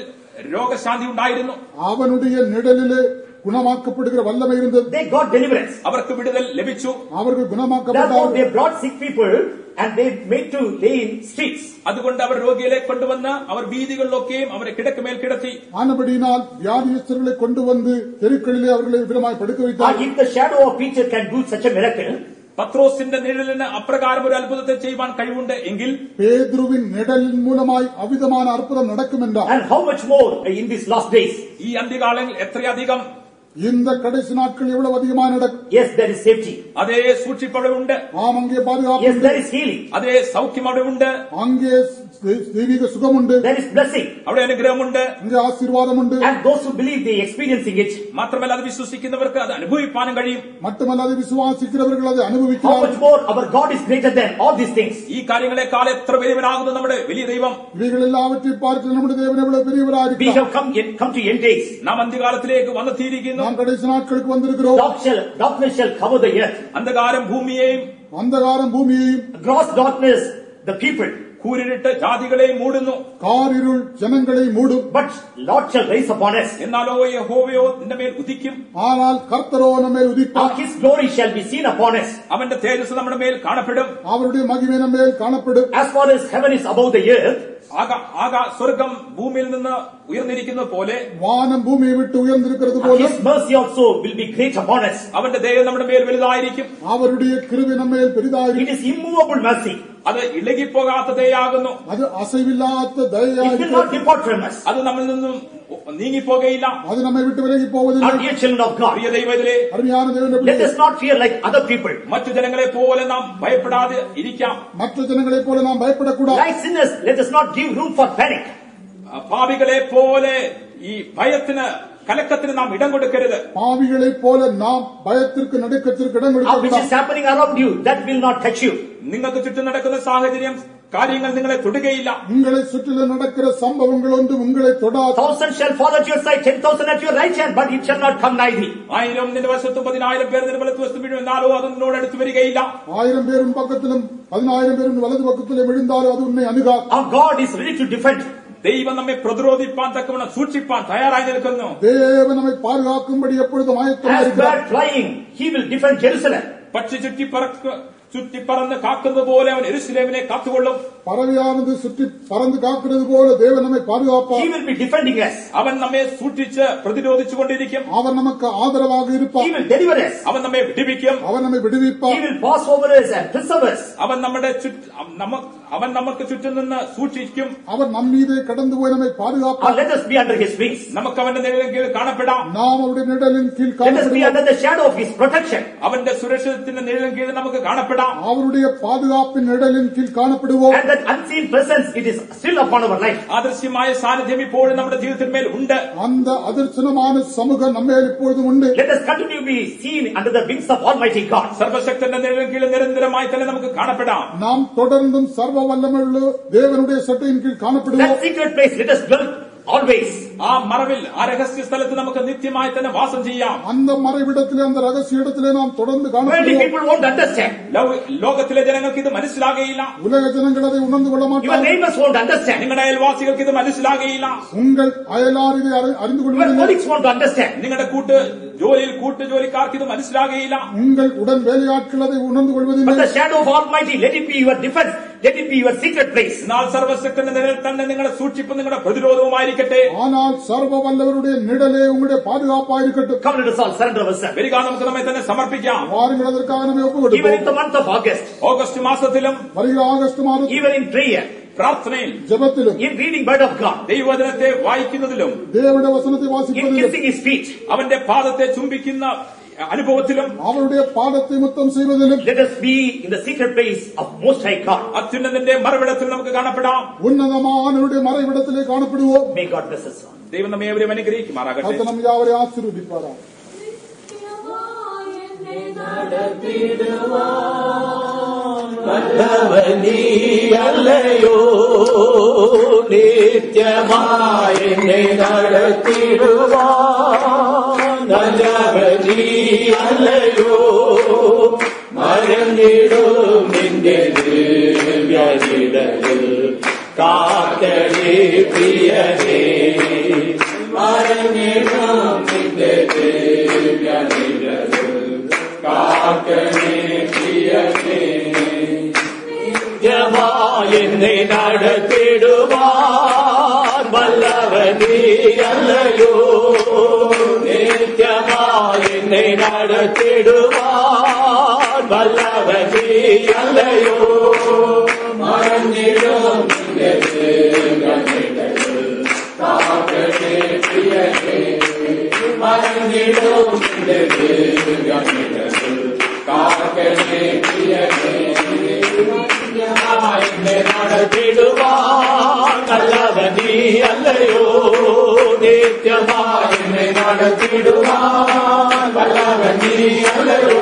രോഗശാന്തി ഉണ്ടായിരുന്നു. அவனுடைய நிழலிலே குணமாக்கப்படுகிற வல்லமை இருந்தது. They got deliverance. അവർക്ക് വിടുതൽ ലഭിച്ചു. அவர்கள் Therefore குணமாக்கப்பட்டார்கள். they brought sick people and they made to lay in streets. അതുകൊണ്ട് അവർ രോഗികളെ കൊണ്ടുവന്ന് അവർ വീതികളിലൊക്കെയും അവരെ കിടക്കുമേൽ കിടത്തി. ஆனபடியினால் வியாதியஸ்தர்களை கொண்டு வந்து தெருக்களிலே அவர்களை விதமாய் படுக்க வைத்தார். If the shadow of Peter can do such a miracle, പത്രോസിന്റെ നിഴലിന് അപ്രകാരം ഒരു അത്ഭുതത്തെ ചെയ്യുവാൻ കഴിവുണ്ട് എങ്കിൽ പേതുരുവിൻ നിഴലിൻ മൂലമായി അവിധமான അത്ഭുതം നടക്കുമെന്றார். And how much more in these last days? ഈ അന്ത്യകാലങ്ങളിൽ എത്രയധികം இந்த கடைசி நாட்கள் எவ்வளவு அதிகமாக நடக்கும். Yes, there is safety. അതേ സൂക്ഷിപ്പവിടെ ഉണ്ട്. ஆம், அங்கே பாதுகாப்பு Yes, உண்டு. there is healing. അതേ സൗഖ്യം അവിടെ ഉണ്ട്. அங்கே தெய்வீக சுகமுண்டு. There is blessing. അവിടെ അനുഗ്രഹമുണ്ട്. அங்கே ஆசீர்வாதமுண்டு. And those who believe, they experiencing it. മാത്രമല്ല അത് വിശ്വസിക്കുന്നവർക്ക് അത് അനുഭവിപ്പാനും കഴിയും. மட்டுமல்ல அதை விசுவாசிக்கிறவர்கள் அதை How அனுபவிக்கிறார்கள். much more our God is greater than all these things. ഈ കാര്യങ്ങളെക്കാൾ എത്ര വലിയവനാകുന്നു നമ്മുടെ വലിയ ദൈവം. இவைகள் எல்லாவற்றையும் பார்த்து நம்முடைய தேவன் எவ்வளவு We பெரியவராயிருக்கிறார். have come to end days. നാം അന്ത്യകാലത്തിലേക്ക് വന്നെത്തിയിരിക്കുന്നു. நாம் கடைசி நாட்களுக்கு வந்திருக்கிறோம். Darkness shall cover the earth. അന്ധകാരം ഭൂമിയെയും அந்தகாரம் பூமியையும் Gross darkness the people. കൂരിട്ട് ജാതികളെയും മൂടുന്നു. காரிருள் ஜனங்களை மூடும். But Lord shall rise upon us. എന്നാലോ യഹോവയോ നിന്റെ മേൽ ഉദിക്കും. ஆனால் கர்த்தரோ நம்மேல் உதிப்பார். His glory shall be seen upon us. അവന്റെ തേജസ് നമ്മുടെ മേൽ കാണപ്പെടും. அவருடைய மகிமை நம்மேல் காணப்படும். As far as heaven is above the earth, സ്വർഗം ഭൂമിയിൽ നിന്ന് ഉയർന്നിരിക്കുന്നത് പോലെ வானம் பூமியை விட்டு உயர்ந்திருக்கிறது போல His mercy also will be great upon us. അവന്റെ ദയ നമ്മുടെ മേൽ വലുതായിരിക്കും. அவருடைய கிருபை நம்மேல் It பெரிதாயிருக்கும். is immovable mercy. അത് ഇളകിപ്പോകാത്ത ദയാകുന്നു. அது அசைவில்லாத It will தயையாயிருக்கும். not depart from us. അത് നമ്മിൽ നിന്നും നീങ്ങിപ്പോകയില്ല. அது நம்மை விட்டு விலகி போவதில்லை. Our dear children of God, പ്രിയ ദൈവത്തിലെ அருமையான தேவனுடைய let பிள்ளைகளே, us not fear like other people. മറ്റു ജനങ്ങളെ പോലെ നാം ഭയപ്പെടാതെ ഇരിക്കാം. மற்ற ஜனங்களைப் போல நாம் பயப்படக்கூடாது. Like sinners, let us not give room for panic. പാപികളെ പോലെ ഈ ഭയത്തിന് കലക്കത്തിന് നാം ഇടം കൊടുക്കരുത്. பாவிகளைப் போல நாம் பயத்திற்கு நடுக்கத்திற்கு இடம் Which is கொடுக்கக்கூடாது. happening around you, that will not touch you. നിങ്ങൾക്ക് ചുറ്റും നടക്കുന്ന സാഹചര്യം കാര്യങ്ങൾ നിങ്ങളെ തൊടുകയില്ല. உங்களை சுற்றிலும் நடக்கிற சம்பவங்கள் ஒன்றும் உங்களை தொடாது. 1,000 shall fall at your side, 10,000 at your right hand, but it shall not come nigh thee. 1000 നിന്റെ വശത്തും 10000 പേർ നിന്റെ വലത്ത് വശത്തും വീഴും, എന്നാലോ അത് നിന്നോട് അടുത്ത് വരികയില്ല. 1000 பேரும் பக்கத்திலும் 10000 பேரும் வலது பக்கத்திலும் விழுந்தாலும் அது உன்னை அணுகாது. Our God is ready to defend. ദൈവം നമ്മെ പ്രതിരോധിപ്പാൻ തക്കവണ്ണം സൂക്ഷിപ്പാൻ തയ്യാറായി നിൽക്കുന്നു. தேவன் நம்மை பாதுகாக்கும்படி எப்பொழுதும் As ஆயத்தமாயிருக்கிறார். bird flying, he will defend Jerusalem. പക്ഷി ചുറ്റിപ്പറന്ന് കാക്കുന്നത് പോലെ അവൻ യെരൂശലേമിനെ കാത്തുകൊള്ളും. பறவையானது சுற்றி பறந்து காக்கிறது போல தேவன் நம்மை He பாதுகாப்பார். will be defending us. അവൻ നമ്മെ സൂക്ഷിച്ച് പ്രതിരോധിച്ചുകൊണ്ടിരിക്കും. அவர் நமக்கு ஆதரவாக He இருப்பார். will deliver us. അവൻ നമ്മെ വിടിവിക്കും. அவர் நம்மை He விடுவிப்பார். will pass over us and preserve us. അവൻ നമുക്ക് ചുറ്റും നിന്ന് സൂക്ഷിക്കും. அவர் நம் மீதே கடந்து போய் நம்மை And பாதுகாப்பார். let us be under his wings. നമുക്ക് അവന്റെ നിഴലിൻ കീഴിൽ കാണപ്പെടാം. நாம் அவருடைய நிழலின் கீழ் Let us be காணப்படுவோம். under the shadow of his protection. അവന്റെ സുരക്ഷിതത്തിന്റെ നിഴലിൻ കീഴിൽ നമുക്ക് കാണപ്പെടാം. அவருடைய பாதுகாப்பின் நிழலின் கீழ் காணப்படுவோம். And that unseen presence, it is still upon our life. അദൃശ്യമായ സാന്നിധ്യം ഇപ്പോഴും നമ്മുടെ ജീവിതത്തിന്മേൽ ഉണ്ട്. அந்த அதிர்ஷ்டமான சமூகம் நம்மேல் இப்பொழுதும் உண்டு. Let us continue to be seen under the wings of Almighty God. സർവശക്തന്റെ നിഴലിൻ കീഴിൽ നിരന്തരമായി തന്നെ നമുക്ക് കാണപ്പെടാം. நாம் தொடர்ந்தும் சர்வ வல்லமையுள்ள தேவனுடைய சட்டையின் கீழ் காணப்படுவோம். That secret place, let us dwell always. ആ മറവിൽ ആ രഹസ്യ സ്ഥലത്ത് നമുക്ക് നിത്യമായി തന്നെ വാസം ചെയ്യാം. அந்த മറവിടത്തിലെ அந்த ரகசிய இடத்திலே நாம் தொடர்ந்து Worldly காணப்படுவோம். people won't understand. ലോകത്തിലെ ജനങ്ങൾക്ക് ഇത് മനസ്സിലാകയില്ല. உலக ஜனங்கள் அதை உணர்ந்து கொள்ள Your மாட்டார்கள். neighbors won't understand. നിങ്ങളുടെ അയൽവാസികൾക്ക് ഇത് മനസ്സിലാകയില്ല. உங்கள் அயலார் இதை அறிந்து Your கொள்வதில்லை. colleagues won't understand. നിങ്ങളുടെ കൂട്ടുജോലിക്കാർക്ക് ഇത് മനസ്സിലാകയില്ല. உங்கள் உடன் வேலையாட்கள் அதை உணர்ந்து But கொள்வதில்லை. the shadow of Almighty, let it be your defense. Let it be your secret place. എന്നാൽ സർവശക്തന്റെ നിഴൽ തന്നെ നിങ്ങളുടെ സൂക്ഷിപ്പും നിങ്ങളുടെ പ്രതിരോധവുമായിരിക്കട്ടെ. ஆனால் சர்வ வல்லவருடைய நிழலே உங்களுடைய பாதுகாப்பாயிருக்கட்டும். Come, let us all surrender ourselves. വരിക, നമുക്ക് നമ്മെ തന്നെ സമർപ്പിക്കാം. வாருங்கள், அதற்காக நம்மை ஒப்புக் Even in கொடுப்போம். the month of August, August മാസത്തിലും வருகிற ஆகஸ்ட் மாதம் even in prayer, പ്രാർത്ഥനയിൽ ஜெபத்திலும் in reading word of God, ദൈവവചനത്തെ വായിക്കുന്നതിലും தேவனுடைய வசனத்தை in வாசிப்பதிலும் kissing his feet, അവന്റെ പാദത്തെ ചുംബിക്കുന്ന അനുഭവത്തിലും அவருடைய பாதத்தை முத்தம் செய்வதிலும் let us be in the secret place of Most High God. അത്യുന്നതന്റെ മറവിടത്തിൽ നമുക്ക് കാണപ്പെടാം. உன்னதமானவருடைய மறைவிடத்திலே காணப்படுவோம். May God bless us all. ദൈവം നമ്മെ ഏവരെയും അനുഗ്രഹിക്കുമാറാകട്ടെ. கர்த்தர் நம் யாவரையும் ஆசீர்வதிப்பாராக. വല്ലവനീ അല്ലയോ നിത്യമായി എന്നെ നടത്തിടുവാൻ. വല്ലവനീ അല്ലയോ മറന്നിടും നിന്റെ ദിവ്യനിഴലിൽ കാക്കണേ പ്രിയനേ. മറന്നിടും നിന്റെ ദിവ്യനിഴലിൽ കാക്കണേ പ്രിയനേ. എന്നെ നടത്തിടുവാൻ വല്ലവനീ അല്ലയോ നിത്യമായി എന്നെ നടത്തിടുവാൻ. വല്ലവനീ അല്ലയോ മറന്നിടും നിന്റെ ദീർഘനിഴലിൽ കാക്കണേ പ്രിയനേ മറന്നിടും നിന്റെ ദീർഘനിഴലിൽ കാക്കണേ പ്രിയനേ എന്നെ നടത്തിടുവാൻ നല്ലവനീ അല്ലയോ നിത്യമായി എന്നെ നടത്തിടുവാൻ വല്ലവനീ അല്ലയോ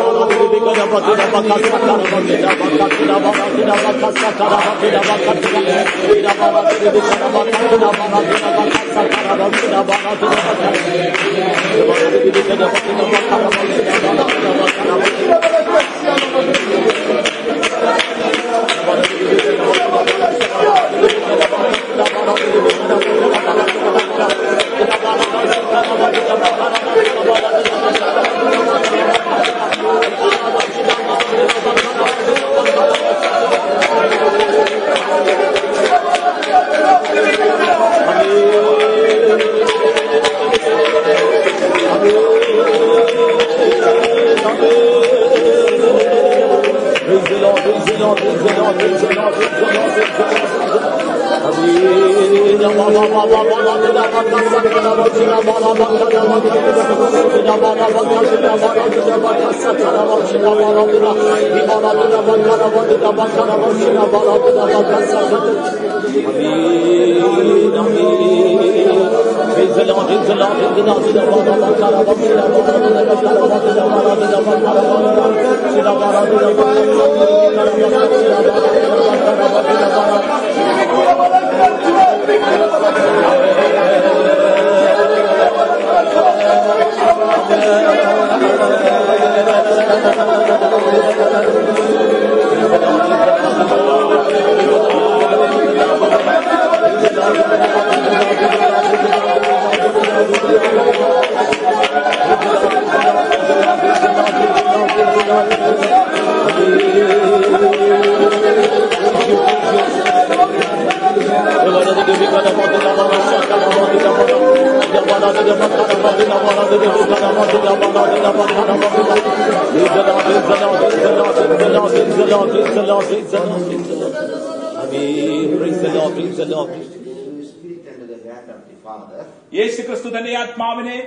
യേശു ക്രിസ്തു തന്റെ ആത്മാവിനെ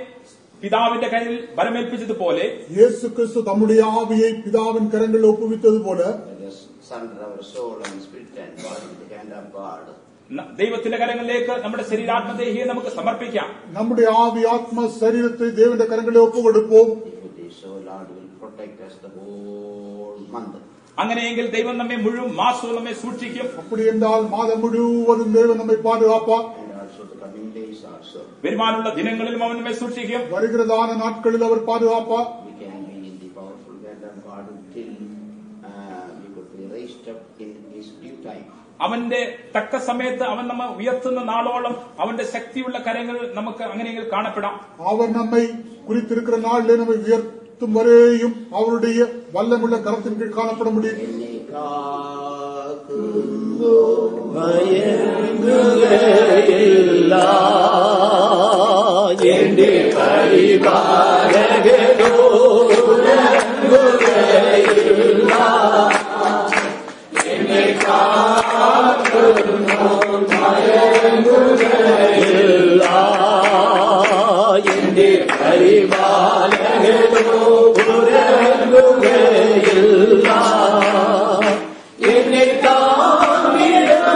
പിതാവിന്റെ കയ്യിൽ ബലമേൽപ്പിച്ചതുപോലെ യേശു ക്രിസ്തു നമ്മുടെ ആവിയെ പിതാവിൻ കരങ്ങളിൽ ഒപ്പുവിച്ചതുപോലെ ദൈവത്തിന്റെ കരങ്ങളിലേക്ക് നമ്മുടെ ശരീരാത്മദേഹിയെ നമുക്ക് സമർപ്പിക്കാം. നമ്മുടെ ആവി ആത്മ ശരീരത്തെ ദൈവന്റെ കരങ്ങളിൽ ഒപ്പുകൊടുപ്പോ. അങ്ങനെയെങ്കിൽ ദൈവം നമ്മെ മുഴുവൻ മാസവും നമ്മെ സൂക്ഷിക്കും. അപ്പടി എന്നാൽ മാസം മുഴുവനും ദൈവം നമ്മെ പാതുകാപ്പാ. വരുമാനുള്ള ദിനങ്ങളിലും അവൻ നമ്മെ സൂക്ഷിക്കും. വരുகிறதான നാட்களிൽ അവർ പാതുകാപ്പാ. അവന്റെ തക്ക സമയത്ത് അവൻ നമ്മെ ഉയർത്തുന്ന നാളോളം അവന്റെ ശക്തിയുള്ള കരങ്ങൾ നമുക്ക് അങ്ങനെയെങ്കിൽ കാണപ്പെടാം. അവർ നമ്മെ குறித்திருக்கிற நாளிலே நம்மை உயர்த்தும் வரையும் அவருடைய வல்லமுள்ள கரத்தின் கீழ் காணப்பட முடியும். എന്റെ പരിപാലകനോ എന്നെ കാക്കുന്നു ഭയങ്കരയില്ല എന്റെ പരിപാലകനോ ഉറങ്ങുകയില്ല എന്നെ കാണിടും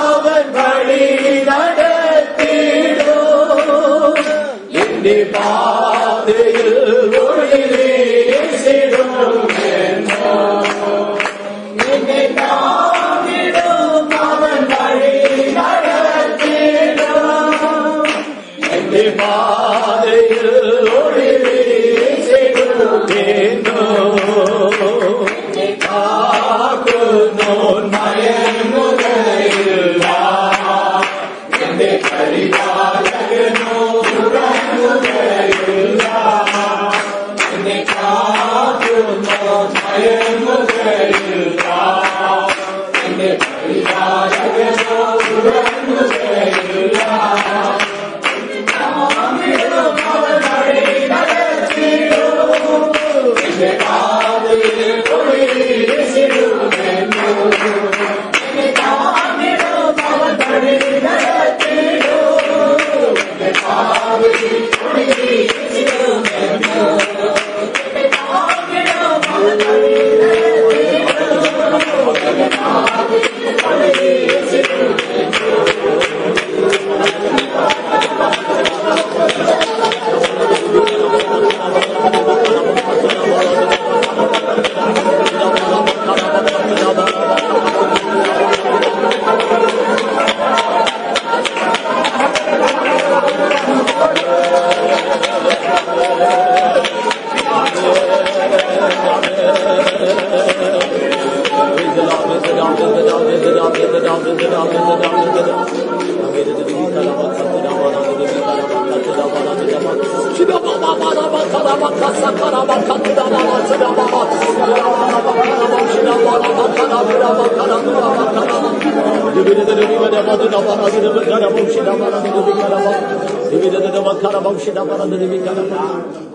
അവൻ വഴി നടത്തിടും എന്റെ പാതയിൽ ഒളിവേശിടും എന്നെ കാണിടും അവൻ വഴി നടത്തിടും എന്റെ പാതയിൽ ഒളിവേശിടും കാക്കുന്നോൻ മയങ്ങുകയില്ല എന്റെ പരിപാലകനോ ഉറങ്ങുകയില്ല എന്നെ കാക്കുന്നോൻ മയങ്ങുകയില്ല എന്റെ പരിപാലകനോ ഉറങ്ങുകയില്ല അവൻ വഴി നടത്തിടും എന്റെ പാതയിൽ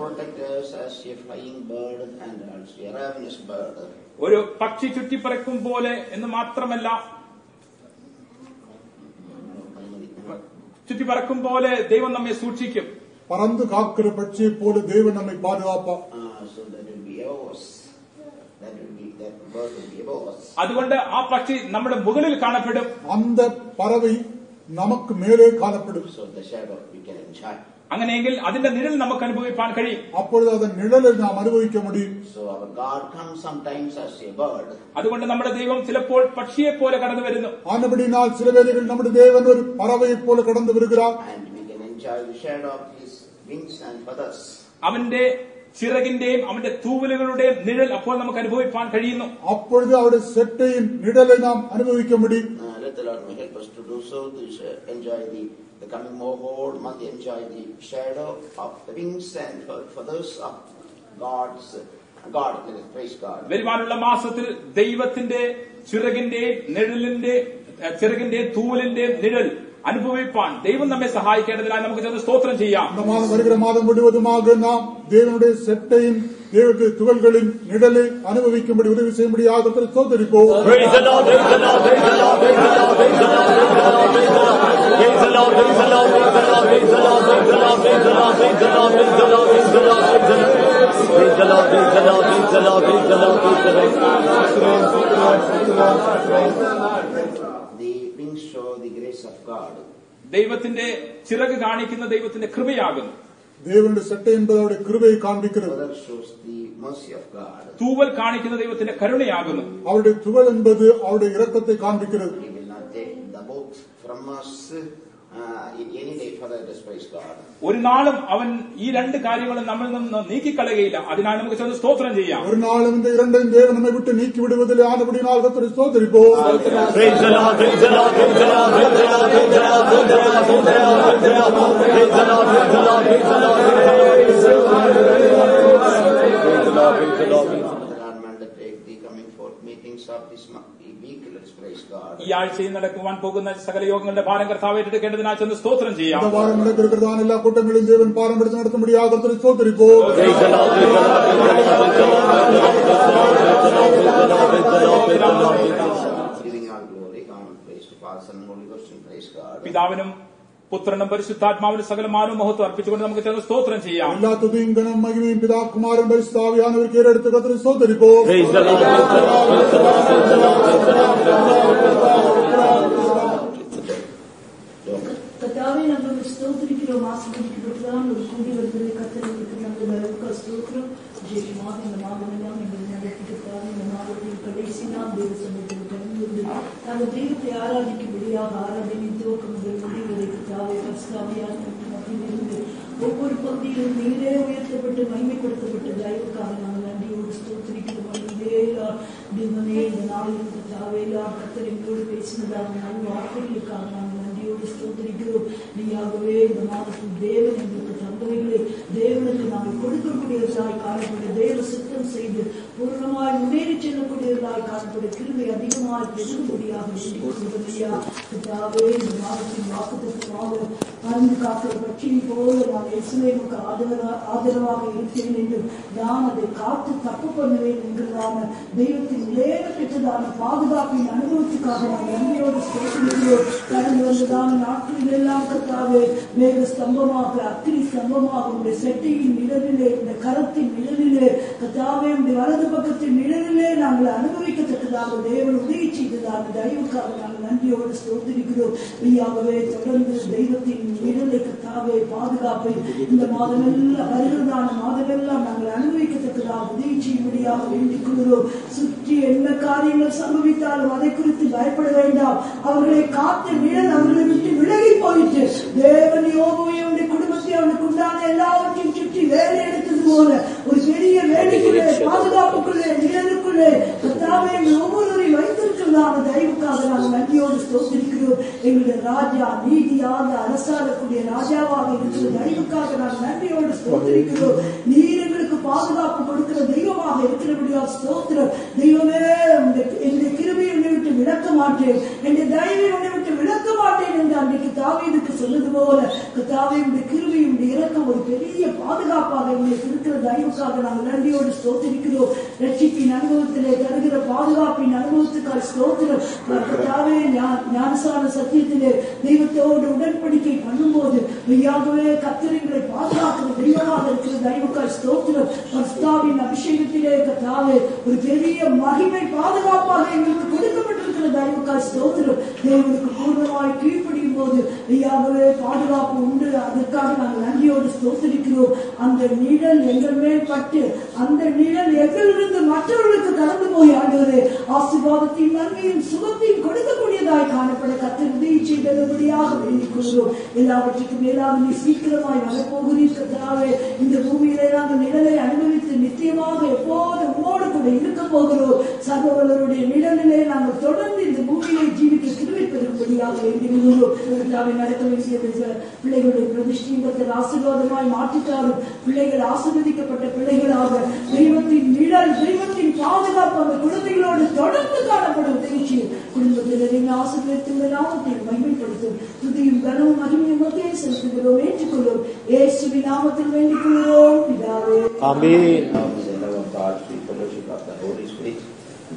Protect us as a flying bird and as a ravenous bird. ഒരു പക്ഷി ചുറ്റിപ്പറക്കും പോലെ എന്ന് മാത്രമല്ല, ചുറ്റിപ്പറക്കും പോലെ ദൈവം നമ്മെ സൂക്ഷിക്കും. பறந்து காக்கிற பட்சியை போல தேவன் நம்மை பாதுகாப்பார். So that will be above us. That bird will be above us. അതുകൊണ്ട് ആ പക്ഷി നമ്മുടെ മുകളിൽ കാണപ്പെടും. அந்த பறவை நமக்கு மேலே காணப்படும். So the shadow we can enjoy. അങ്ങനെയെങ്കിൽ അതിന്റെ നിഴൽ നമുക്ക് അനുഭവിക്കാൻ കഴിയും. அப்பொழுது அதன் நிழலை நாம் அனுபவிக்க முடியும். So our God comes sometimes as a bird. അതുകൊണ്ട് നമ്മുടെ ദൈവം ചിലപ്പോൾ പക്ഷിയെ പോലെ കടന്നു വരുന്നു. ஆனபடினால் சில வேளைகளில் நம்முடைய தேவன் ஒரு பறவையை போல கடந்து வருகிறார். And we can enjoy the shadow of his wings and feathers. അവന്റെ ചിറകിന്റെയും അവന്റെ തൂവലുകളുടെയും നിഴൽ അപ്പോൾ നമുക്ക് അനുഭവിക്കാൻ കഴിയുന്നു. அப்பொழுது அவருடைய செட்டையின் நிழலை நாம் அனுபவிக்க முடியும். Let the Lord help us to do so, to enjoy the coming more whole month, enjoy the shadow of the wings and feathers of God's God. Let us praise God. വരുവാനുള്ള മാസത്തിൽ ദൈവത്തിന്റെ ചിറകിന്റെ തൂവലിന്റെ നിഴൽ അനുഭവിപ്പാൻ ദൈവം നമ്മെ സഹായിക്കേണ്ടതിനായി നമുക്ക് ചെന്ന് സ്തോത്രം ചെയ്യാം. இந்த மாதம் வருகிற மாதம் முழுவதுமாக நாம் தேவனுடைய செட்டையின் தேவனுடைய துவல்களின் நிழலை அனுபவிக்கும்படி உதவி செய்யும்படியாக ஸ்தோத்திரிப்போம். The wings show the grace of God. ദൈവത്തിന്റെ ചിറക് കാണിക്കുന്ന ദൈവത്തിന്റെ കൃപയാകുന്നു. தேவனுடைய செட்டை என்பது அவருடைய கிருபையை காண்பிக்கிறது. Feather shows the mercy of God. തൂവൽ കാണിക്കുന്ന ദൈവത്തിന്റെ കരുണയാകുന്നു. அவருடைய துவல் என்பது அவருடைய இரக்கத்தை காண்பிக்கிறது. He will not take the both from us in any day for that. Praise God. ഒരു നാളും അവൻ ഈ രണ്ട് കാര്യങ്ങളും നമ്മളിൽ നിന്ന് നീക്കിക്കളയുകയില്ല. അതിനാൽ നമുക്ക് ചെന്ന് സ്തോത്രം ചെയ്യാം. ஒரு நாளும் இந்த இரண்டையும் தேவன் நம்மை விட்டு நீக்கி விடுவதில்லை. ஆனபடியினால் கர்த்தரை ஸ்தோத்திரிப்போம். ഈ ആഴ്ചയിൽ നടക്കുവാൻ പോകുന്ന സകല യോഗങ്ങളുടെ ഭാരം കർത്താവ് ഏറ്റെടുക്കേണ്ടതിനാൽ ചെന്ന് സ്തോത്രം ചെയ്യാം. இந்த வாரம் நடக்கிறதான எல்லா கூட்டங்களையும் தேவன் பாரம் எடுத்து நடத்தும்படியாக கர்த்தரை ஸ்தோத்திரிப்போம். പിതാവിനും പുത്രനും പരിശുദ്ധാത്മാവിനും സകല മാനവും മഹത്വം അർപ്പിച്ചുകൊണ്ട് നമുക്ക് ചെന്ന് സ്തോത്രം ചെയ്യാം. எல்லா துதியும் கனம் மகிமையும் பிதா குமாரன் பரிசுத்தாவியானவருக்கு ஏறெடுத்து கர்த்தரை ஸ்தோத்திரிப்போம். கர்த்தாவே நாங்கள் ஸ்தோத்திரிக்கிறோம், ஆசீர்வதிக்கப்பட்டதான ஒரு கூடி வருவதை கர்த்தருக்கு நாங்கள் ஸ்தோத்திரம். விசேஷமாக இந்த மாதம் எல்லாம் எங்கள் நடத்திட்டார். இந்த மாதத்தின் கடைசி நாம் தேவ சமூகத்தில் கலந்து நாங்கள் தெய்வத்தை ஆராதிக்கும்படியாக ஆராதனை துவக்கம் முதல் முடிவதை கர்த்தாவே பரிசுத்தாவியான மத்தியிலிருந்து ஒவ்வொரு பகுதியிலும் நீரே உயர்த்தப்பட்டு மகிமைப்படுத்தப்பட்ட தயவுக்காக நாங்கள் நன்றியோடு ஸ்தோத்திரிக்கிறோம். தேவனே இந்த நாளில் கர்த்தாவேலா கர்த்தர் எங்களோடு பேசினதாக நல்ல வார்த்தைகளுக்காக நாங்கள் நன்றியோடு ஸ்தோத்திரிக்கிறோம். நீயாகவே இந்த மாதத்தில் தேவன் எங்களுக்கு தந்தவைகளை தேவனுக்கு நாங்கள் கொடுக்கக்கூடியவர்களாய் காணப்பட தேவ சுத்தம் செய்து பூர்ணமாய் முன்னேறி செல்லக்கூடியவர்களாய் காணப்பட கிருபை அதிகமாய் பெருகும்படியாக வேண்டிக்கொள்வதையா கர்த்தாவே இந்த மாதத்தின் வாக்குத்தத்தமாக பறந்து காக்கிற பட்சியை போல நான் எருசலேமுக்கு ஆதரவாக இருக்கிறேன் என்றும் நான் அதை காத்து தப்பு பண்ணுவேன் என்கிறதான தெய்வத்தின் விலையேற பெற்றதான பாதுகாப்பின் அனுபவத்துக்காக நான் நன்றியோடு ஸ்தோத்திரிக்கிறோம். கடந்து வந்ததான நாட்களில் எல்லாம் கர்த்தாவே மேக ஸ்தம்பமாக அக்கினி ஸ்தம்பமாக உடைய செட்டையின் நிழலிலே இந்த கரத்தின் நிழலிலே கர்த்தாவே உடைய வலது பக்கத்தின் நிழலிலே நாங்கள் அனுபவிக்கத்தக்கதாக தேவன் உதவி செய்ததான தயவுக்காக நாங்கள் நன்றியோடு ஸ்தோத்திரிக்கிறோம். மெய்யாகவே தொடர்ந்து தெய்வத்தின் நிழலை கர்த்தாவே பாதுகாப்பை இந்த மாதமெல்லாம் வருகிறதான மாதமெல்லாம் நாங்கள் அனுபவிக்கத்தக்கதாக உதவி செய்யும்படியாக வேண்டிக் கொள்கிறோம். சுற்றி என்ன காரியங்கள் சம்பவித்தாலும் அதை குறித்து பயப்பட வேண்டாம். அவர்களை காத்த நிழல் அவர்களை விட்டு விலகி போயிட்டு தேவன் யோபுவையும் அவனுடைய குடும்பத்தை அவனுக்கு உண்டான எல்லாவற்றையும் சுற்றி வேலை எடுத்தது போல ஒரு பெரிய வேலைக்குள்ளே பாதுகாப்புக்குள்ளே நிழலுக்குள்ளே கர்த்தாவே ஒவ்வொருவரையும் வைத்திருக்க கொடுக்கிறதான தயவுக்காக நாங்கள் நன்றியோடு ஸ்தோத்திரிக்கிறோம். எங்களுடைய ராஜா நீதியாக அரசாளக்கூடிய ராஜாவாக இருக்கிற தயவுக்காக நாங்கள் நன்றியோடு ஸ்தோத்திரிக்கிறோம். நீர் எங்களுக்கு பாதுகாப்பு கொடுக்கிற தெய்வமாக இருக்கிறபடியா ஸ்தோத்திரம். தெய்வமே, என்னுடைய கிருபையை உன்னை விட்டு விளக்க மாட்டேன், என்னுடைய தயவை உன்னை விட்டு விளக்க மாட்டேன் என்று அன்றைக்கு தாவீதுக்கு சொன்னது போல தாவீதுடைய கிருபையும் இரக்கம் ஒரு பெரிய பாதுகாப்பாக எங்களுக்கு இருக்கிற தயவுக்காக நாங்கள் நன்றியோடு ஸ்தோத்திரிக்கிறோம். ரட்சிப்பின் அனுபவத்திலே தருகிற பாதுகாப்பின் அனுபவத்துக்காக ஸ்தோத்திரம். கர்த்தாவே, ஞானசார சத்தியத்திலே தெய்வத்தோடு உடன்படிக்கை பண்ணும்போது மெய்யாகவே கர்த்தர் எங்களை பாதுகாக்கிற தெய்வமாக இருக்கிற தயவுக்காக ஸ்தோத்திரம். கர்த்தாவின் அபிஷேகத்திலே கர்த்தாவே ஒரு பெரிய மகிமை பாதுகாப்பாக எங்களுக்கு கொடுக்கப்பட்டிருக்கிற தயவுக்காக ஸ்தோத்திரம். தேவனுக்கு பூர்ணமாய் கீழ்ப்படியும் போது மெய்யாகவே பாதுகாப்பு உண்டு. அதற்காக நாங்கள் நன்றியோடு ஸ்தோத்திரிக்கிறோம். அந்த நிழல் எங்கள் மேல் பட்டு அந்த நிழல் எங்களிலிருந்து மற்றவர்களுக்கு கடந்து போய் ஆண்டவரே ஆசீர்வாதத்தையும் நன்மையும் சுகத்தையும் கொடுக்கக்கூடியதாய் காணப்பட கர்த்தர் உதவி செய்தபடியாக வேண்டிக் கொள்கிறோம். எல்லாவற்றுக்கும் மேலாக நீ சீக்கிரமாய் வரப்போகிறீர் கர்த்தாவே. இந்த பூமியிலே நாங்கள் நிழலை அனுபவித்து நிச்சயமாக எப்போது உம்மோடு கூட இருக்க போகிறோம். சர்வவல்லருடைய நிழலிலே நாங்கள் தொடர்ந்து இந்த பூமியிலே ஜீவிக்க கிருபை பெறும்படியாக வேண்டிக் கொள்கிறோம். நடக்க வேண்டிய பிள்ளைகளுடைய பிரதிஷ்டை ஆசீர்வாதமாய் மாற்றித்தாரும். பிள்ளைகள் ஆசீர்வதிக்கப்பட்ட பிள்ளைகளாக தெய்வத்தின் நிழல் தெய்வத்தின் பாதுகாப்பு அந்த குழந்தைகளோடு தொடர்ந்து காணப்படும் தேர்ச்சி குடும்பத்தினரின் ஆசீர்வதித்துள்ள நாமத்தை மகிமைப்படுத்தும். துதியும் கனமும் மகிமையும் மத்தியே செலுத்துகிறோம், ஏற்றுக்கொள்ளும். இயேசுவின் நாமத்தில் வேண்டிக் கொள்கிறோம் பிதாவே. ஆமென்.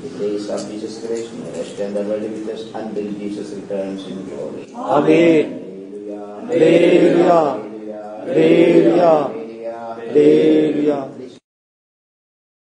The grace of Jesus Christ may rest and abide with us until Jesus returns in glory. Amen. Hallelujah. Hallelujah. Hallelujah. Hallelujah.